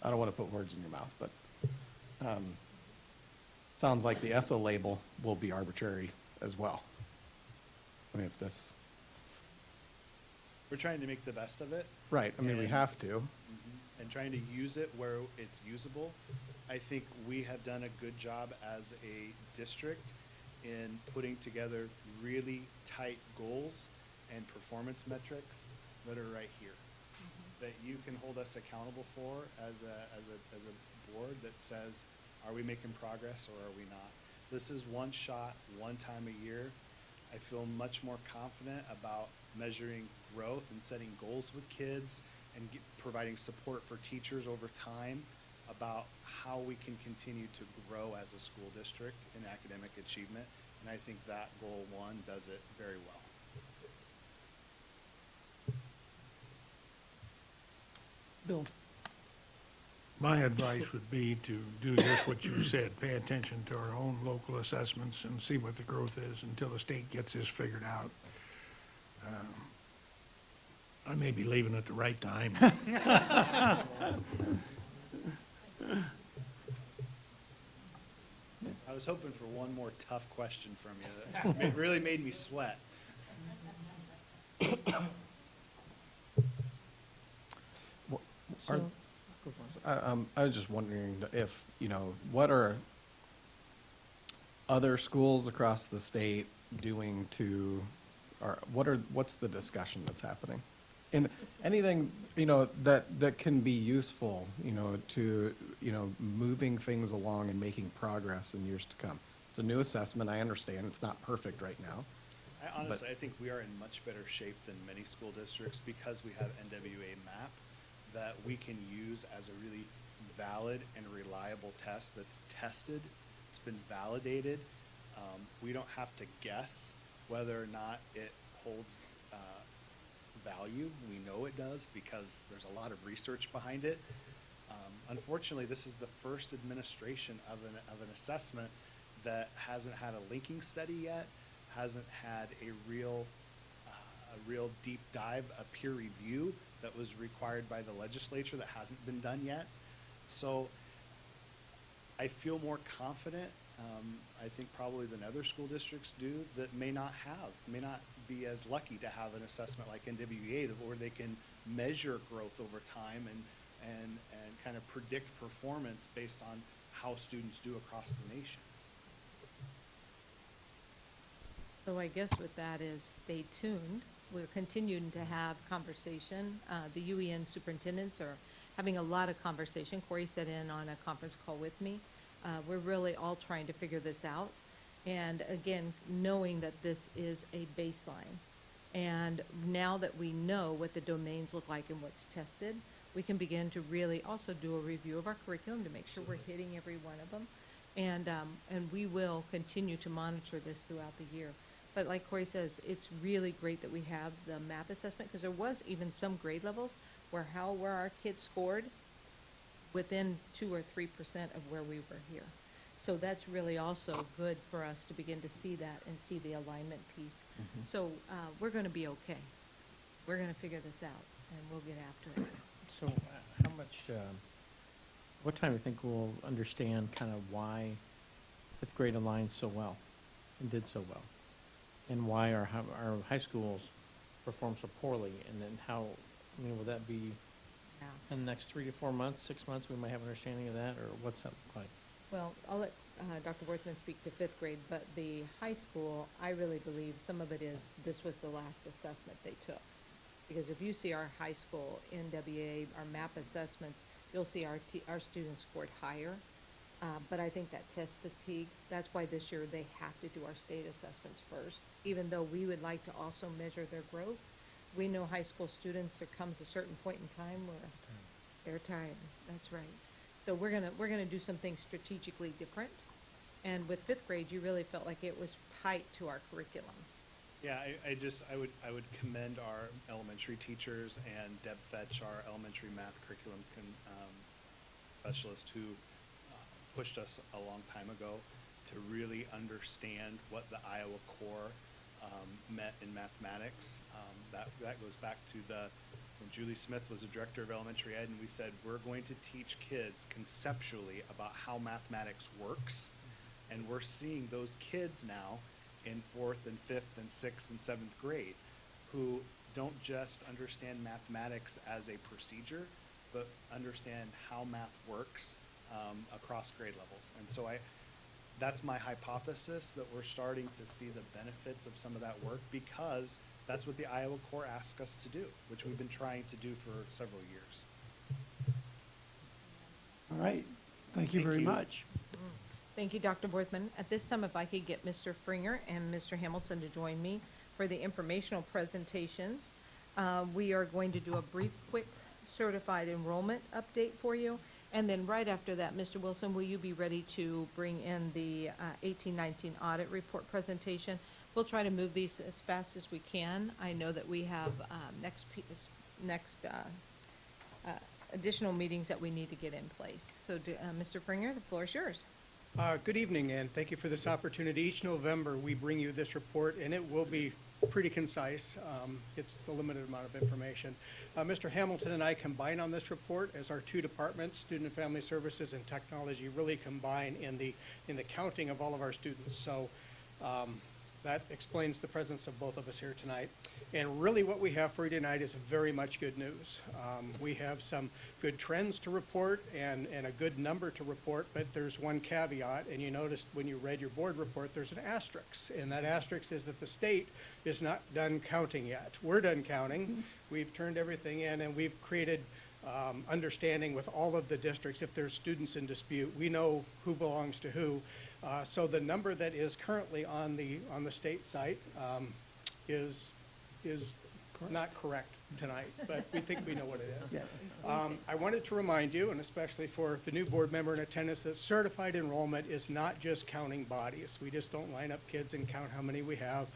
I don't want to put words in your mouth, but sounds like the ESSA label will be arbitrary as well. I mean, if this, We're trying to make the best of it. right, I mean, we And- have to. And trying to use it where it's usable. I think we have done a good job as a district in putting together really tight goals and performance metrics that are right here, that you can hold us accountable for as a board that says, are we making progress or are we not? This is one shot, one time a year. I feel much more confident about measuring growth and setting goals with kids and providing support for teachers over time about how we can continue to grow as a school district in academic achievement And I think that goal one does it very well. Bill? My advice would be to do just what you said, pay attention to our own local assessments and see what the growth is until the state gets this figured out. I may be leaving at the right time. I was hoping for one more tough question from you that really made me sweat. Are- I was just wondering if, what are other schools across the state doing to, or what's the discussion that's happening? And anything, that can be useful, to, moving things along and making progress in years to come. It's a new assessment, I understand, it's not perfect right now. I think we are in much better shape than many school districts because we have NWA MAP that we can use as a really valid and reliable test that's tested, it's been validated. We don't have to guess whether or not it holds value. We know it does because there's a lot of research behind it. Unfortunately, this is the first administration of an assessment that hasn't had a linking study yet, hasn't had a real deep dive, a peer review that was required by the legislature that hasn't been done yet. So I feel more confident, I think probably than other school districts do, that may not be as lucky to have an assessment like NWEA where they can measure growth over time and kind of predict performance based on how students do across the nation. So I guess with that is stay tuned. We're continuing to have conversation. The UEN superintendents are having a lot of conversation. Corey sat in on a conference call with me. We're really all trying to figure this out. And again, knowing that this is a baseline. And now that we know what the domains look like and what's tested, we can begin to really also do a review of our curriculum to make sure we're hitting every one of them. And we will continue to monitor this throughout the year. But like Corey says, it's really great that we have the MAP assessment, because there was even some grade levels where our kids scored within 2 or 3% of where we were here. So that's really also good for us to begin to see that and see the alignment piece. So we're going to be okay. We're going to figure this out, and we'll get after it. So how much, what time do you think we'll understand kind of why fifth grade aligned so well and did so well? And why our high schools perform so poorly? And then how, will that be Yeah. in the next 3 to 4 months, 6 months, we might have an understanding of that, or what's that look like? Well, I'll let Dr. Worthman speak to fifth grade, but the high school, I really believe some of it is this was the last assessment they took. Because if you see our high school NWA, our MAP assessments, you'll see our students scored higher. But I think that test fatigue, that's why this year they have to do our state assessments first. Even though we would like to also measure their growth, we know high school students, there comes a certain point in time where they're tired. That's right. So we're gonna do some things strategically different. And with fifth grade, you really felt like it was tight to our curriculum. Yeah, I would commend our elementary teachers and Deb Fetch, our elementary math curriculum specialist, who pushed us a long time ago to really understand what the Iowa core meant in mathematics. That goes back to when Julie Smith was the director of elementary ed, and we said, we're going to teach kids conceptually about how mathematics works. And we're seeing those kids now in 4th and 5th and 6th and 7th grade who don't just understand mathematics as a procedure, but understand how math works across grade levels. And so that's my hypothesis, that we're starting to see the benefits of some of that work, because that's what the Iowa Core asked us to do, which we've been trying to do for several years. All right. Thank you very much. Thank you, Dr. Worthman. At this time, if I could get Mr. Fringer and Mr. Hamilton to join me for the informational presentations. We are going to do a brief, quick certified enrollment update for you. And then right after that, Mr. Wilson, will you be ready to bring in the 18-19 audit report presentation? We'll try to move these as fast as we can. I know that we have next additional meetings that we need to get in place. So, Mr. Fringer, the floor is yours. Good evening, and thank you for this opportunity. Each November, we bring you this report, and it will be pretty concise. It's a limited amount of information. Mr. Hamilton and I combine on this report as our two departments, Student and Family Services and Technology, really combine in the counting of all of our students. So that explains the presence of both of us here tonight. And really what we have for you tonight is very much good news. We have some good trends to report and a good number to report, but there's one caveat, and you noticed when you read your board report, there's an asterisk. And that asterisk is that the state is not done counting yet. We're done counting. We've turned everything in, and we've created understanding with all of the districts. If there's students in dispute, we know who belongs to who. So the number that is currently on the state site is not correct tonight, but we think we know what it is. I wanted to remind you, and especially for the new board member in attendance, that certified enrollment is not just counting bodies. We just don't line up kids and count how many we have.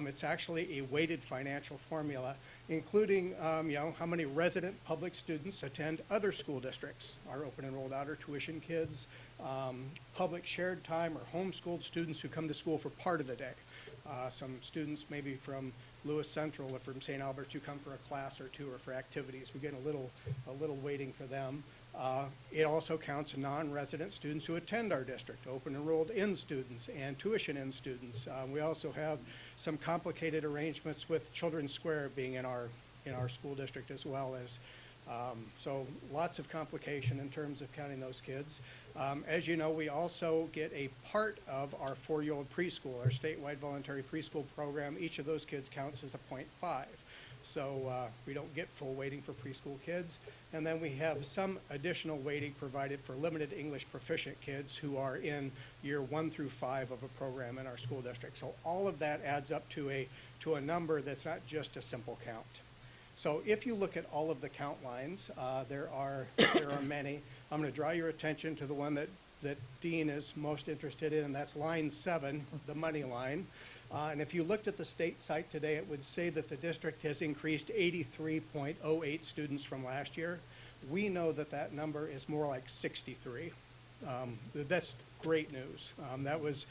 It's actually a weighted financial formula, including how many resident public students attend other school districts, our open enrolled out or tuition kids, public shared time or homeschooled students who come to school for part of the day. Some students maybe from Lewis Central or from St. Albert's who come for a class or two or for activities. We get a little weighting for them. It also counts non-resident students who attend our district, open enrolled in students and tuition in students. We also have some complicated arrangements with Children's Square being in our school district as well as so lots of complication in terms of counting those kids. As you know, we also get a part of our 4-year-old preschool, our statewide voluntary preschool program. Each of those kids counts as a 0.5. So we don't get full weighting for preschool kids. And then we have some additional weighting provided for limited English proficient kids who are in year 1 through 5 of a program in our school district. So all of that adds up to a number that's not just a simple count. So if you look at all of the count lines, there are many. I'm going to draw your attention to the one that Dean is most interested in, and that's line 7, the money line. And if you looked at the state site today, it would say that the district has increased 83.08 students from last year. We know that that number is more like 63. That's great news. That was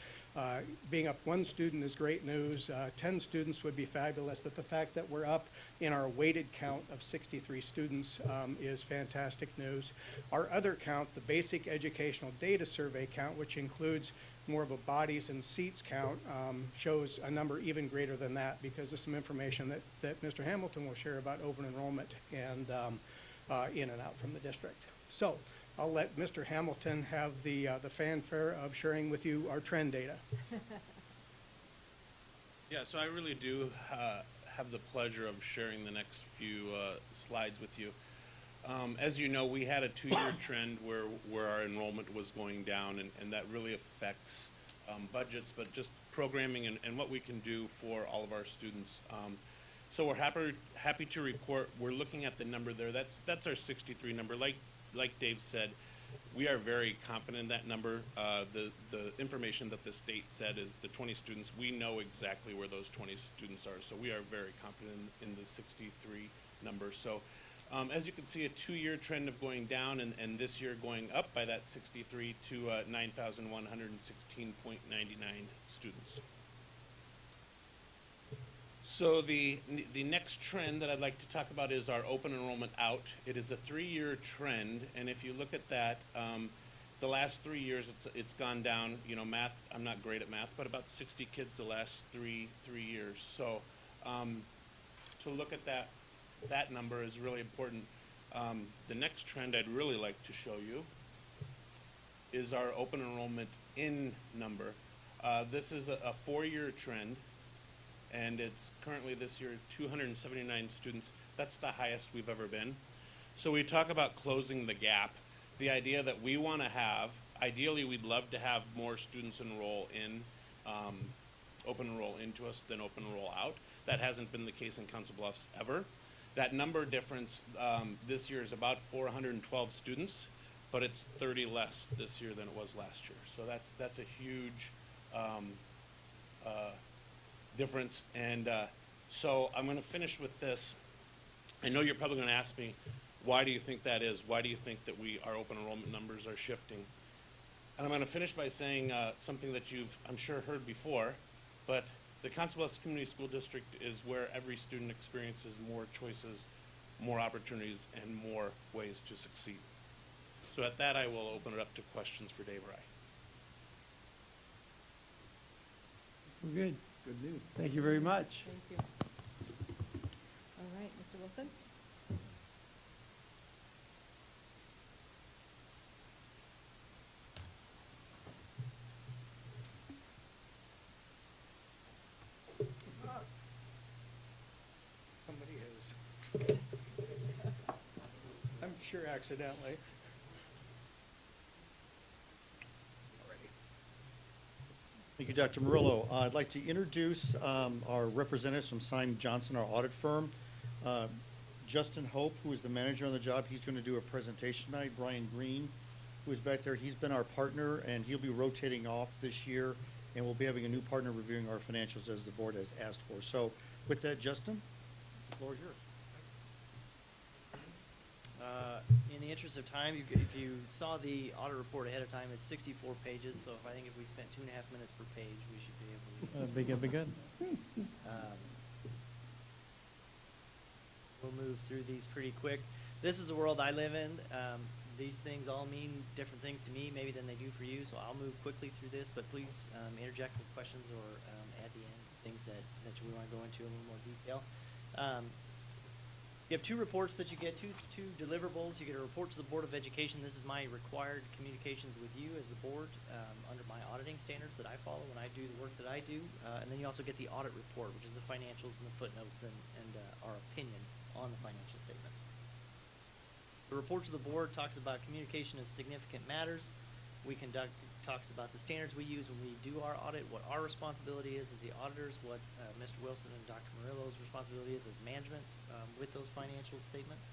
being up 1 student is great news. 10 students would be fabulous, but the fact that we're up in our weighted count of 63 students is fantastic news. Our other count, the basic educational data survey count, which includes more of a bodies and seats count, shows a number even greater than that because of some information that Mr. Hamilton will share about open enrollment and in and out from the district. So I'll let Mr. Hamilton have the fanfare of sharing with you our trend data. Yeah, so I really do have the pleasure of sharing the next few slides with you. As you know, we had a 2-year trend where our enrollment was going down, and that really affects budgets, but just programming and what we can do for all of our students. So we're happy to report, we're looking at the number there. That's our 63 number. Like Dave said, we are very confident in that number. The information that the state said is the 20 students, we know exactly where those 20 students are. So we are very confident in the 63 number. So as you can see, a 2-year trend of going down and this year going up by that 63 to 9,116.99 students. So the next trend that I'd like to talk about is our open enrollment out. It is a 3-year trend, and if you look at that, the last 3 years it's gone down. You know, math, I'm not great at math, but about 60 kids the last three years. So to look at that number is really important. The next trend I'd really like to show you is our open enrollment in number. This is a 4-year trend. And it's currently this year 279 students. That's the highest we've ever been. So we talk about closing the gap. The idea that we want to have, ideally we'd love to have more students enroll in, open enroll into us than open enroll out. That hasn't been the case in Council Bluffs ever. That number difference this year is about 412 students. but it's 30 less this year than it was last year. So that's a huge difference. And so I'm going to finish with this. I know you're probably going to ask me, why do you think that is? Why do you think that our open enrollment numbers are shifting? And I'm going to finish by saying something that you've, I'm sure, heard before, but the Council Bluffs Community School District is where every student experiences more choices, more opportunities, and more ways to succeed. So at that, I will open it up to questions for Dave or I. We're good. Good news. Thank you very much. Thank you. All right, Mr. Wilson? Somebody has, I'm sure accidentally. Thank you, Dr. Murillo. I'd like to introduce our representatives from Simon Johnson, our audit firm. Justin Hope, who is the manager on the job, he's going to do a presentation tonight. Brian Green, who is back there, he's been our partner, and he'll be rotating off this year, and we'll be having a new partner reviewing our financials as the board has asked for. So with that, Justin, the floor is yours. In the interest of time, if you saw the audit report ahead of time, it's 64 pages, so I think if we spent 2.5 minutes per page, we should be able to. Be good. We'll move through these pretty quick. This is the world I live in. These things all mean different things to me, maybe than they do for you, so I'll move quickly through this, but please interject with questions or at the end, things that we want to go into in a little more detail. You have two reports that you get, two deliverables. You get a report to the Board of Education. This is my required communications with you as the board under my auditing standards that I follow when I do the work that I do. And then you also get the audit report, which is the financials and the footnotes and our opinion on the financial statements. The report to the board talks about communication of significant matters. Talks about the standards we use when we do our audit, what our responsibility is as the auditors, what Mr. Wilson and Dr. Murillo's responsibility is as management with those financial statements.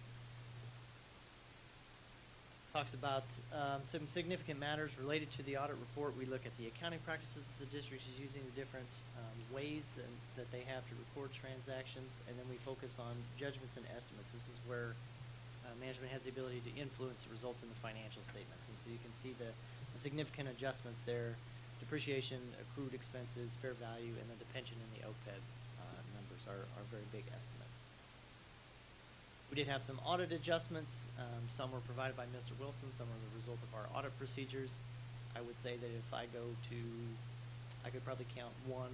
Talks about some significant matters related to the audit report. We look at the accounting practices that the district is using, the different ways that they have to record transactions, and then we focus on judgments and estimates. This is where management has the ability to influence the results in the financial statements. And so you can see the significant adjustments there: depreciation, accrued expenses, fair value, and then the pension and the OPEB numbers are very big estimates. We did have some audit adjustments. Some were provided by Mr. Wilson, some are the result of our audit procedures. I would say that if I could probably count one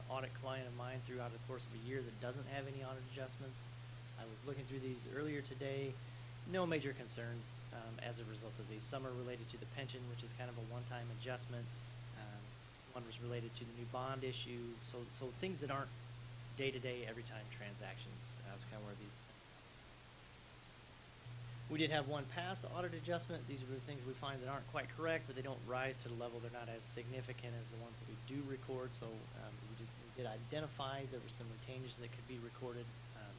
audit client of mine throughout the course of a year that doesn't have any audit adjustments. I was looking through these earlier today. No major concerns as a result of these. Some are related to the pension, which is kind of a one-time adjustment. One was related to the new bond issue. So things that aren't day-to-day, every-time transactions. That's kind of where these. We did have one past audit adjustment. These are the things we find that aren't quite correct, but they don't rise to the level. They're not as significant as the ones that we do record. So we did identify there were some retainage that could be recorded.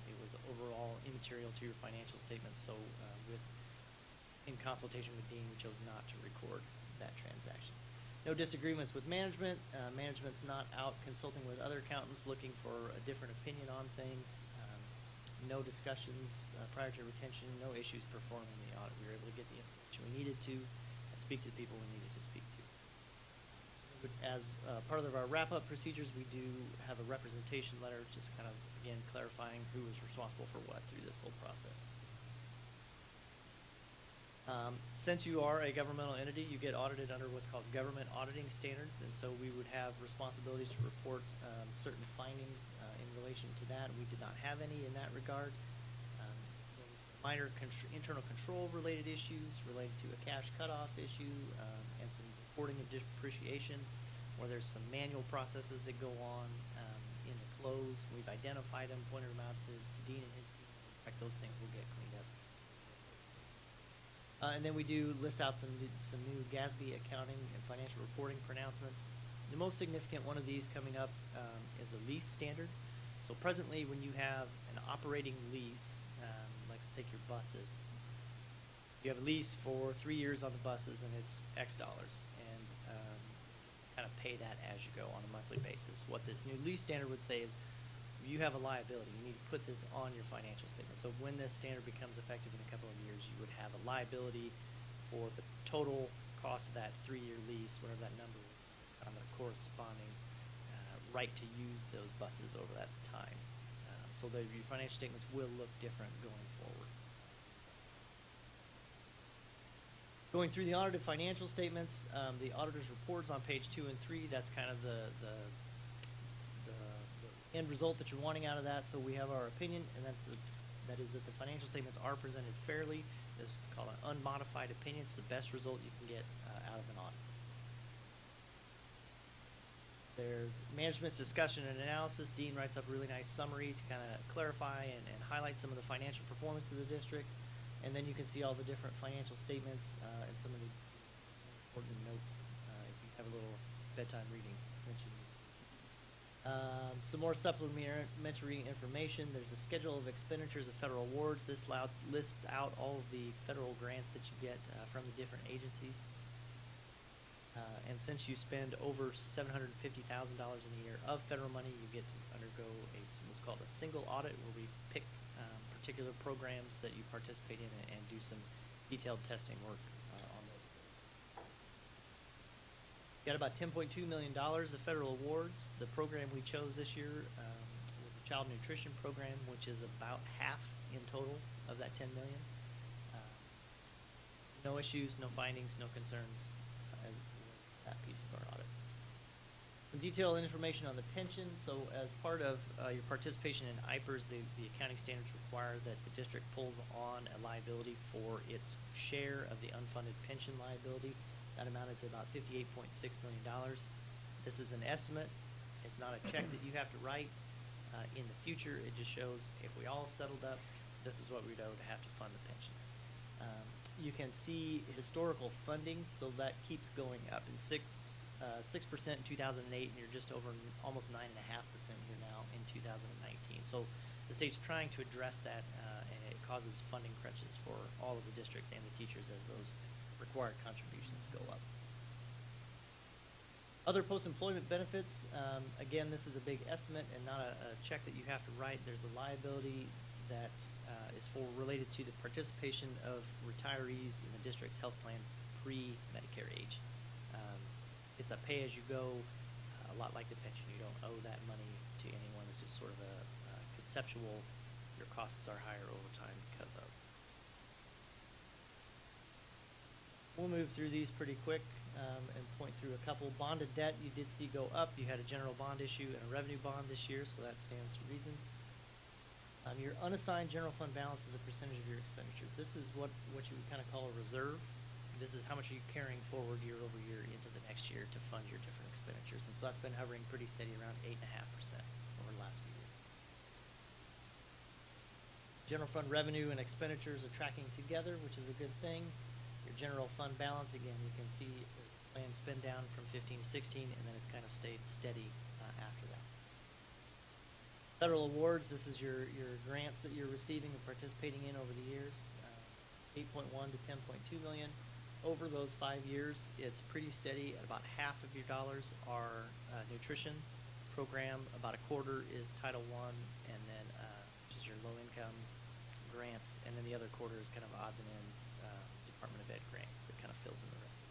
It was overall immaterial to your financial statements. So in consultation with Dean, we chose not to record that transaction. No disagreements with management. Management's not out consulting with other accountants looking for a different opinion on things. No discussions prior to retention, no issues performing the audit. We were able to get the information we needed to and speak to the people we needed to speak to. As part of our wrap-up procedures, we do have a representation letter, just kind of, again, clarifying who is responsible for what through this whole process. Since you are a governmental entity, you get audited under what's called government auditing standards, and so we would have responsibilities to report certain findings in relation to that. We did not have any in that regard. Minor internal control related issues related to a cash cutoff issue and some reporting of depreciation, where there's some manual processes that go on in the close. We've identified them, pointed them out to Dean and his team. In fact, those things will get cleaned up. And then we do list out some new GASB accounting and financial reporting pronouncements. The most significant one of these coming up is a lease standard. So presently, when you have an operating lease, let's take your buses. You have a lease for 3 years on the buses, and it's X dollars, and kind of pay that as you go on a monthly basis. What this new lease standard would say is, you have a liability, you need to put this on your financial statement. So when this standard becomes effective in a couple of years, you would have a liability for the total cost of that 3-year lease, whatever that number is, on the corresponding right to use those buses over that time. So that your financial statements will look different going forward. Going through the audited financial statements, the auditor's reports on page 2 and 3, that's kind of the end result that you're wanting out of that. So we have our opinion, and that is that the financial statements are presented fairly. This is called an unmodified opinion. It's the best result you can get out of an audit. There's management's discussion and analysis. Dean writes up a really nice summary to kind of clarify and highlight some of the financial performance of the district. And then you can see all the different financial statements and some of the important notes if you have a little bedtime reading. Some more supplementary information. There's a schedule of expenditures of federal awards. This lists out all of the federal grants that you get from the different agencies. And since you spend over $750,000 in a year of federal money, you get to undergo what's called a single audit, where we pick particular programs that you participate in and do some detailed testing work on those. Got about $10.2 million of federal awards. The program we chose this year was the Child Nutrition Program, which is about half in total of that $10 million. No issues, no findings, no concerns as that piece of our audit. Some detailed information on the pension. So as part of your participation in IPERS, the accounting standards require that the district pulls on a liability for its share of the unfunded pension liability. That amounted to about $58.6 million. This is an estimate. It's not a check that you have to write. In the future, it just shows if we all settled up, this is what we'd owe to have to fund the pension. You can see historical funding, so that keeps going up. In 6% in 2008, and you're just over almost 9.5% here now in 2019. So the state's trying to address that, and it causes funding crunches for all of the districts and the teachers as those required contributions go up. Other post-employment benefits, again, this is a big estimate and not a check that you have to write. There's a liability that is related to the participation of retirees in the district's health plan pre-Medicare age. It's a pay-as-you-go, a lot like the pension. You don't owe that money to anyone. It's just sort of a conceptual, your costs are higher over time because of. We'll move through these pretty quick and point through a couple. Bonded debt you did see go up. You had a general bond issue and a revenue bond this year, so that stands to reason. Your unassigned general fund balance is a percentage of your expenditures. This is what you would kind of call a reserve. This is how much are you carrying forward year over year into the next year to fund your different expenditures. And so that's been hovering pretty steady around 8.5% over the last few years. General fund revenue and expenditures are tracking together, which is a good thing. Your general fund balance, again, you can see the plan spend down from 15 to 16, and then it's kind of stayed steady after that. Federal awards, this is your grants that you're receiving and participating in over the years, 8.1 to 10.2 million. Over those 5 years, it's pretty steady. At about half of your dollars are nutrition program, about a quarter is Title I, and then which is your low-income grants, and then the other quarter is kind of odds and ends, Department of Ed grants that kind of fills in the rest.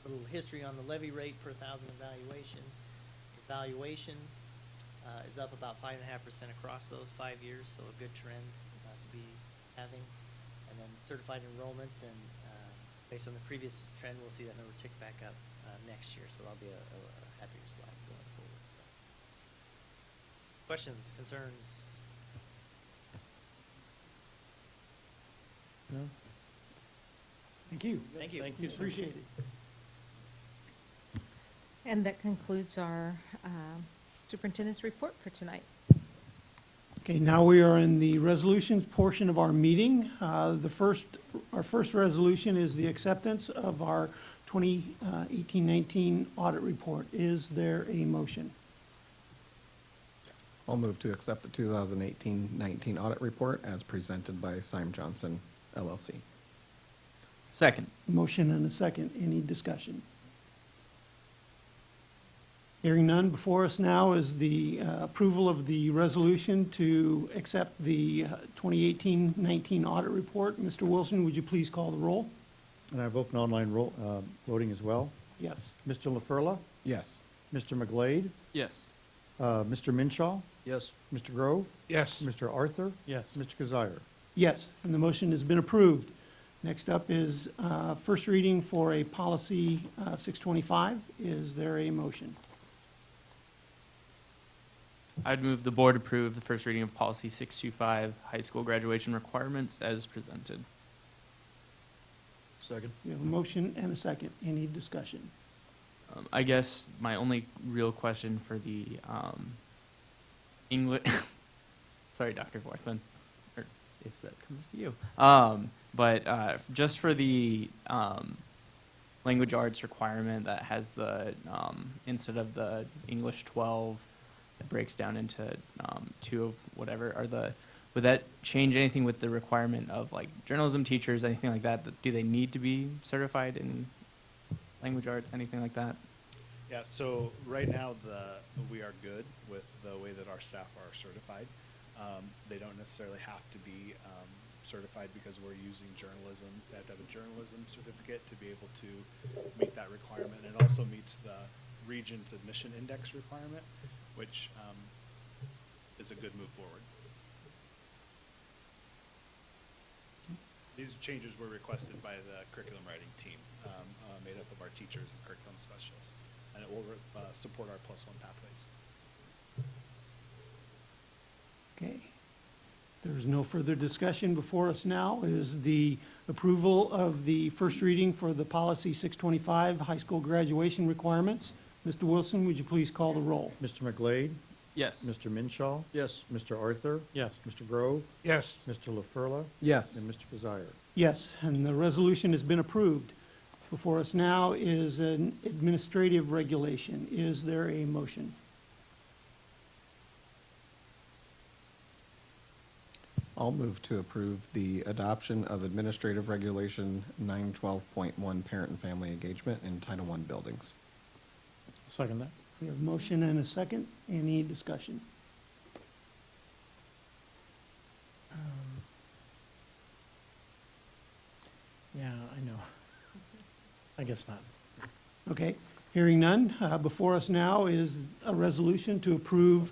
A little history on the levy rate per 1,000 evaluation. Evaluation is up about 5.5% across those 5 years, so a good trend to be having. And then certified enrollment, and based on the previous trend, we'll see that number tick back up next year, so that'll be a happier slide going forward. So. Questions, concerns? No? Thank you. Thank you. Thank you, sir. Appreciate it. And that concludes our superintendent's report for tonight. Okay, now we are in the resolutions portion of our meeting. Our first resolution is the acceptance of our 2018-19 audit report. Is there a motion? I'll move to accept the 2018-19 audit report as presented by Syme Johnson LLC. Second. Motion and a second. Any discussion? Hearing none, before us now is the approval of the resolution to accept the 2018-19 audit report. Mr. Wilson, would you please call the roll? And I've opened online voting as well. Yes. Mr. LaFurla, Yes. Mr. McGlade, Yes. Mr. Minshaw, Yes. Mr. Grove, Yes. Mr. Arthur, Yes. Mr. Kazire. Yes, and the motion has been approved. Next up is first reading for a policy 625. Is there a motion? I'd move the board approve the first reading of policy 625, high school graduation requirements as presented. Second. We have a motion and a second. Any discussion? I guess my only real question for the English, sorry, Dr. Forthman, or if that comes to you, but just for the language arts requirement that has the, instead of the English 12, it breaks down into 2 of whatever, would that change anything with the requirement of like journalism teachers, anything like that? Do they need to be certified in language arts, anything like that? Yeah, so right now, we are good with the way that our staff are certified. They don't necessarily have to be certified because we're using journalism, they have to have a journalism certificate to be able to meet that requirement. It also meets the Regents Admission Index requirement, which is a good move forward. These changes were requested by the curriculum writing team, made up of our teachers and curriculum specialists, and it will support our +1 pathways. Okay. There's no further discussion. Before us now is the approval of the first reading for the policy 625, high school graduation requirements. Mr. Wilson, would you please call the roll? Mr. McGlade, Yes. Mr. Minshaw, Yes. Mr. Arthur, Yes. Mr. Grove, Yes. Mr. LaFurla, Yes. and Mr. Kazire. Yes, and the resolution has been approved. Before us now is an administrative regulation. Is there a motion? I'll move to approve the adoption of Administrative Regulation 912.1 Parent and Family Engagement in Title I buildings. Second that. We have a motion and a second. Any discussion? Yeah, I know. I guess not. Okay, hearing none. Before us now is a resolution to approve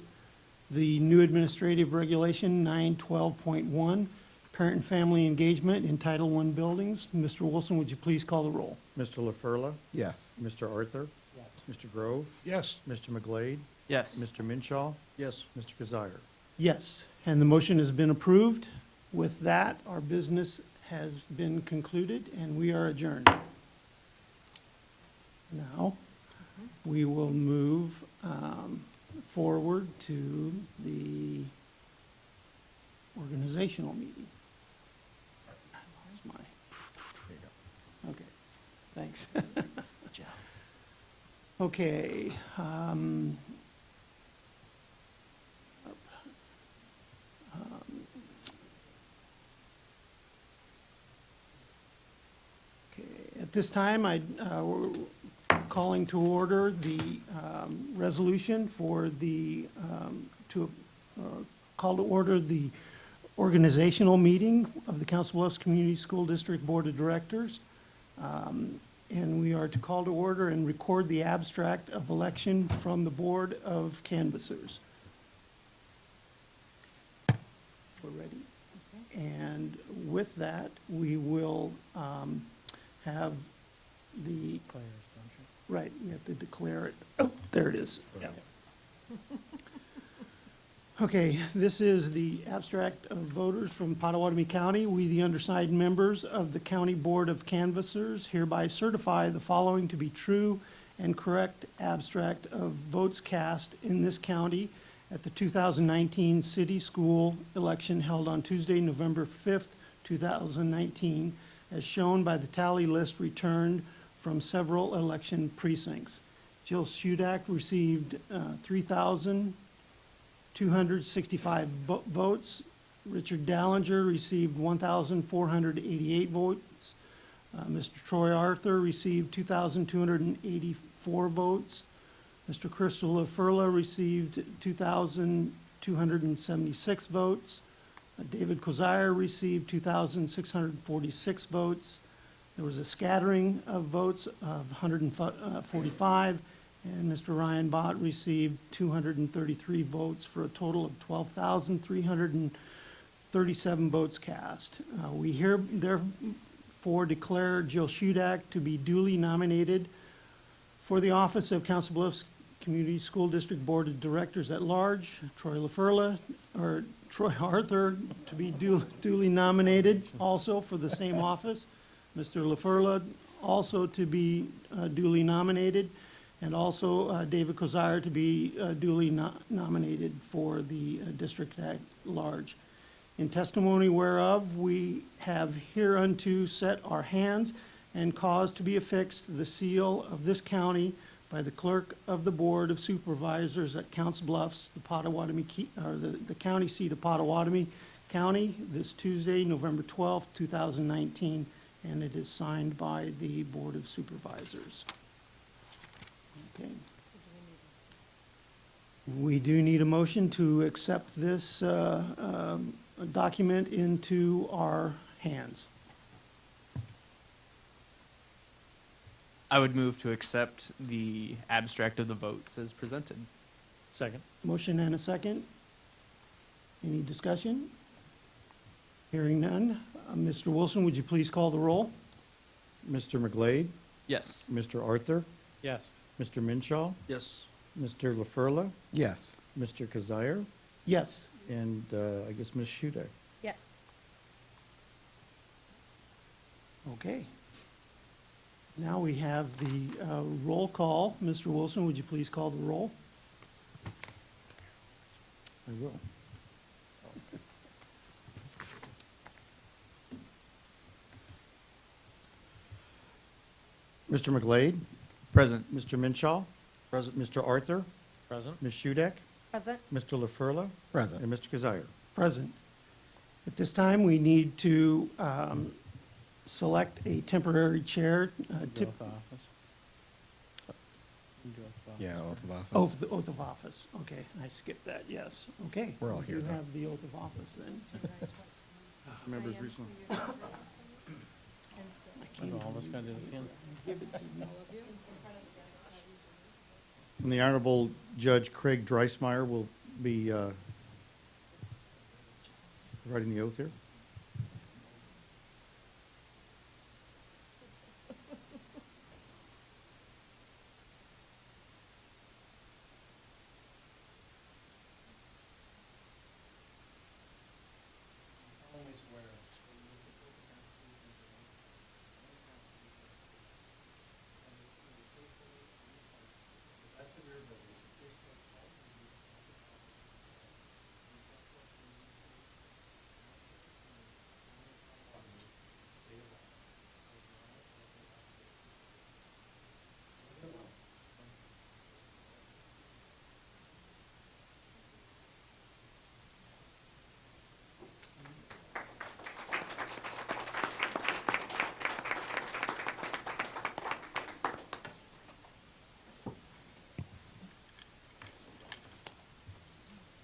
the new administrative regulation 912.1, parent and family engagement in Title I buildings. Mr. Wilson, would you please call the roll? Mr. LaFurla, Yes. Mr. Arthur, Yes. Mr. Grove, Yes. Mr. McGlade, Yes. Mr. Minshaw, Yes. Mr. Kazire. Yes, and the motion has been approved. With that, our business has been concluded, and we are adjourned. Now, we will move forward to the organizational meeting. I lost my, okay, thanks. Okay. At this time, we're calling to order the resolution for the, call to order the organizational meeting of the Council Bluffs Community School District Board of Directors. And we are to call to order and record the abstract of election from the Board of Canvassers. We're ready. And with that, we will have the, right, we have to declare it. Oh, there it is. Yeah. Okay, this is the abstract of voters from Pottawatomie County. We, the undersigned members of the County Board of Canvassers, hereby certify the following to be true and correct abstract of votes cast in this county at the 2019 city school election held on Tuesday, November 5th, 2019, as shown by the tally list returned from several election precincts. Jill Shudak received 3,000. 265 votes. Richard Dallinger received 1,488 votes. Mr. Troy Arthur received 2,284 votes. Mr. Crystal LaFurla received 2,276 votes. David Kozire received 2,646 votes. There was a scattering of votes of 145, and Mr. Ryan Bott received 233 votes for a total of 12,337 votes cast. We therefore declare Jill Shudak to be duly nominated for the office of Council Bluffs Community School District Board of Directors at Large. Troy Arthur to be duly nominated also for the same office. Mr. LaFurla also to be duly nominated, and also David Kozire to be duly nominated for the district at large. In testimony whereof, we have hereunto set our hands and caused to be affixed the seal of this county by the clerk of the Board of Supervisors at Council Bluffs, the county seat of Pottawatomie County, this Tuesday, November 12th, 2019, and it is signed by the Board of Supervisors. Okay. We do need a motion to accept this document into our hands. I would move to accept the abstract of the votes as presented. Second. Motion and a second. Any discussion? Hearing none. Mr. Wilson, would you please call the roll? Mr. McGlade, Yes. Mr. Arthur, Yes. Mr. Minshaw, Yes. Mr. LaFurla, Yes. Mr. Kazire, Yes. and I guess Ms. Shudak. Yes. Okay. Now we have the roll call. Mr. Wilson, would you please call the roll? I will. Mr. McGlade, Present. Mr. Minshaw, Present. Mr. Arthur, Present. Ms. Shudak, Present. Mr. LaFurla, Present. and Mr. Kazire. Present. At this time, we need to select a temporary chair. Do oath of office. Do oath of office. Yeah, oath of office. Oh, the oath of office. Okay, I skipped that, yes. Okay. We're all here, You though. have the oath of office then. Members recently. And all of us gotta do this again? And the Honorable Judge Craig Dreismeyer will be writing the oath here.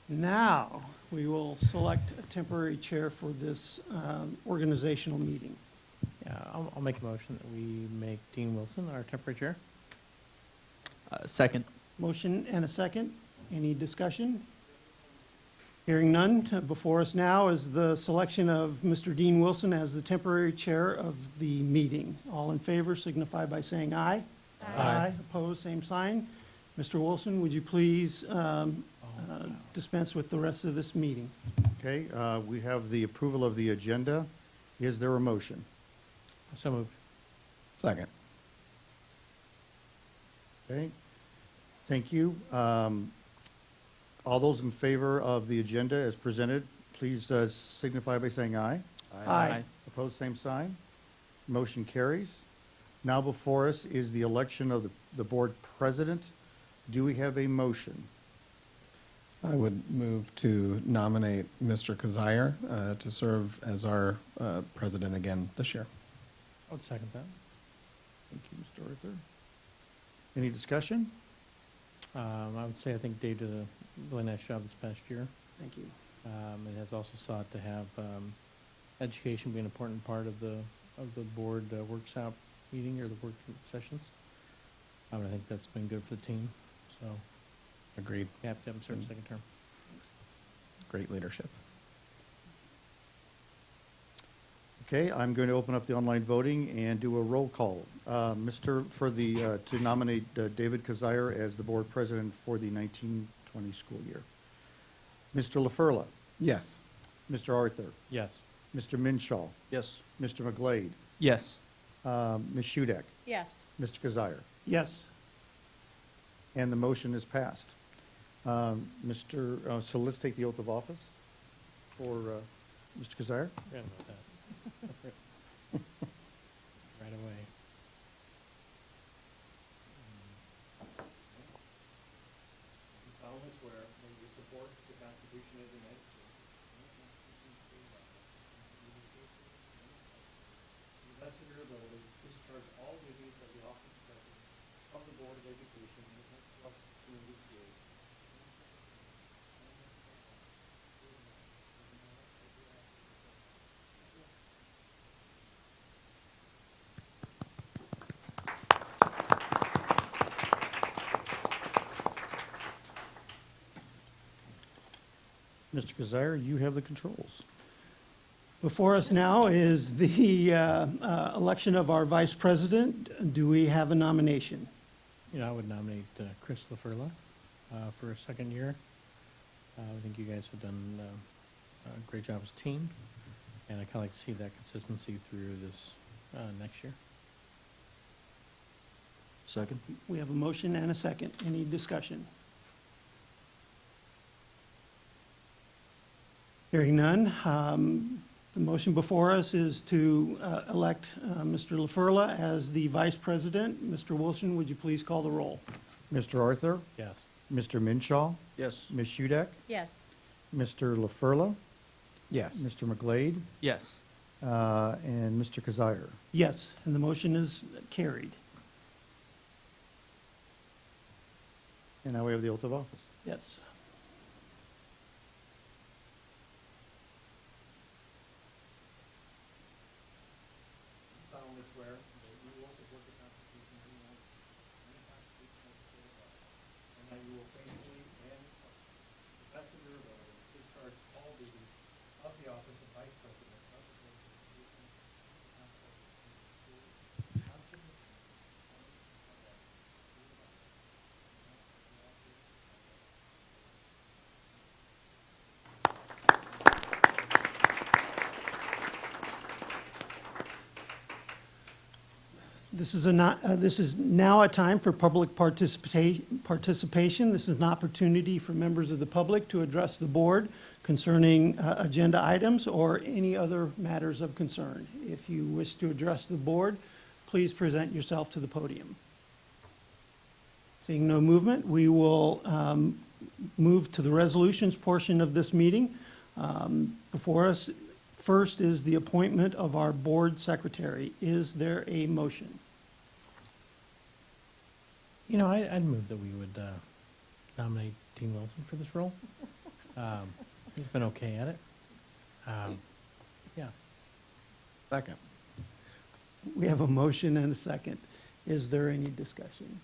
Now, we will select a temporary chair for this organizational meeting. Yeah, I'll make a motion that we make Dean Wilson our temporary chair. Second. Motion and a second. Any discussion? Hearing none, before us now is the selection of Mr. Dean Wilson as the temporary chair of the meeting. All in favor signify by saying aye. Aye. Opposed, same sign. Mr. Wilson, would you please dispense with the rest of this meeting? Okay, we have the approval of the agenda. Is there a motion? So moved. Second. Okay, thank you. All those in favor of the agenda as presented, please signify by saying aye. Aye. Opposed, same sign. Motion carries. Now before us is the election of the board president. Do we have a motion? I would move to nominate Mr. Kazire to serve as our president again this year. I would second that. Thank you, Mr. Arthur. Any discussion? I would say I think Dave did a really nice job this past year. Thank you. And has also sought to have education be an important part of the board workshop meeting or the work sessions. I think that's been good for the team, so Agreed. happy to have him serve a second term. Great leadership. Okay, I'm going to open up the online voting and do a roll call. To nominate David Kazire as the board president for the 1920 school year. Mr. LaFurla, Yes. Mr. Arthur, Yes. Mr. Minshaw, Yes. Mr. McGlade, Yes. Ms. Shudek, Yes. Mr. Kazire. Yes. And the motion is passed. So let's take the oath of office for Mr. Kazire. Forgot about that. Right away. You solemnly swear that you will support the Constitution of the United States to the best of your ability, discharge all duties of the office of president of the Board of Education in the West Community Schools. Mr. Kazire, you have the controls. Before us now is the election of our vice president. Do we have a nomination? I would nominate Chris LaFurla for a second year. I think you guys have done a great job as a team, and I kind of like to see that consistency through this next year. Second? We have a motion and a second. Any discussion? Hearing none, the motion before us is to elect Mr. LaFurla as the vice president. Mr. Wilson, would you please call the roll? Mr. Arthur, Yes. Mr. Minshaw, Yes. Ms. Shudek, Yes. Mr. LaFurla, Yes. Mr. McGlade, Yes. and Mr. Kazire. Yes, and the motion is carried. And now we have the oath of office. Yes. Solemnly swear that you will support the Constitution of the United States and the Constitution of the State of Iowa, and that you will faithfully and to the best of your ability discharge all duties of the office of Vice President of the Board of Education and the Constitution of the Schools, Constitution of the This is now a time for public participation. This is an opportunity for members of the public to address the board concerning agenda items or any other matters of concern. If you wish to address the board, please present yourself to the podium. Seeing no movement, we will move to the resolutions portion of this meeting. Before us, first is the appointment of our board secretary. Is there a motion? I'd move that we would nominate Dean Wilson for this role. He's been okay at it. Yeah. Second. We have a motion and a second. Is there any discussion?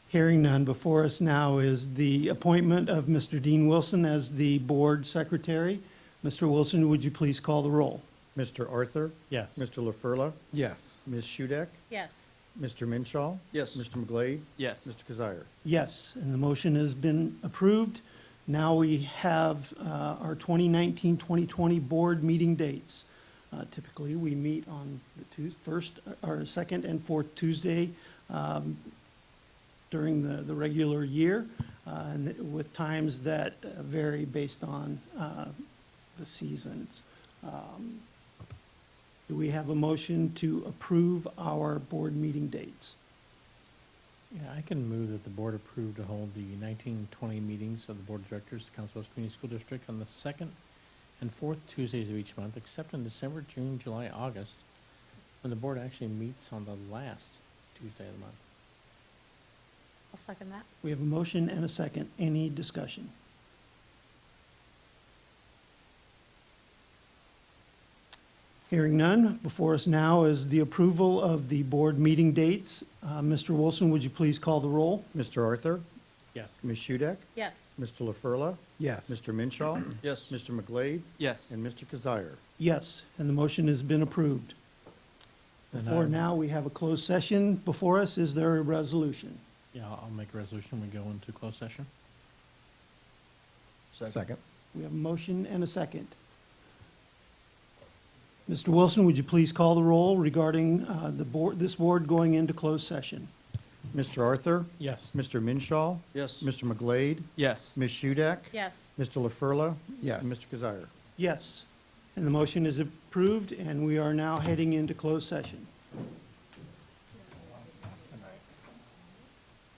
Hearing none, before us now is the appointment of Mr. Dean Wilson as the board secretary. Mr. Wilson, would you please call the roll? Mr. Arthur, Yes. Mr. LaFurla, Yes. Ms. Shudek, Yes. Mr. Minshaw, Yes. Mr. McGlade, Yes. Mr. Kazire. Yes, and the motion has been approved. Now we have our 2019-2020 board meeting dates. Typically, we meet on the second and fourth Tuesday during the regular year, and with times that vary based on the seasons. Do we have a motion to approve our board meeting dates? Yeah, I can move that the board approve to hold the 1920 meetings of the Board of Directors of Council Bluffs Community School District on the second and fourth Tuesdays of each month, except in December, June, July, August, when the board actually meets on the last Tuesday of the month. I'll second that. We have a motion and a second. Any discussion? Hearing none, before us now is the approval of the board meeting dates. Mr. Wilson, would you please call the roll? Mr. Arthur, Yes. Ms. Hudak, Yes. Mr. LaFurla, Yes. Mr. Minshaw, Yes. Mr. McGlade, Yes. and Mr. Kazire. Yes, and the motion has been approved. And Before I- now, we have a closed session before us. Is there a resolution? Yeah, I'll make a resolution. We go into closed session. Second. We have a motion and a second. Mr. Wilson, would you please call the roll regarding this board going into closed session? Mr. Arthur, Yes. Mr. Minshaw, Yes. Mr. McGlade, Yes. Ms. Hudak, Yes. Mr. LaFurla, Yes. and Mr. Kazire. Yes, and the motion is approved, and we are now heading into closed session.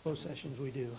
Closed sessions we do.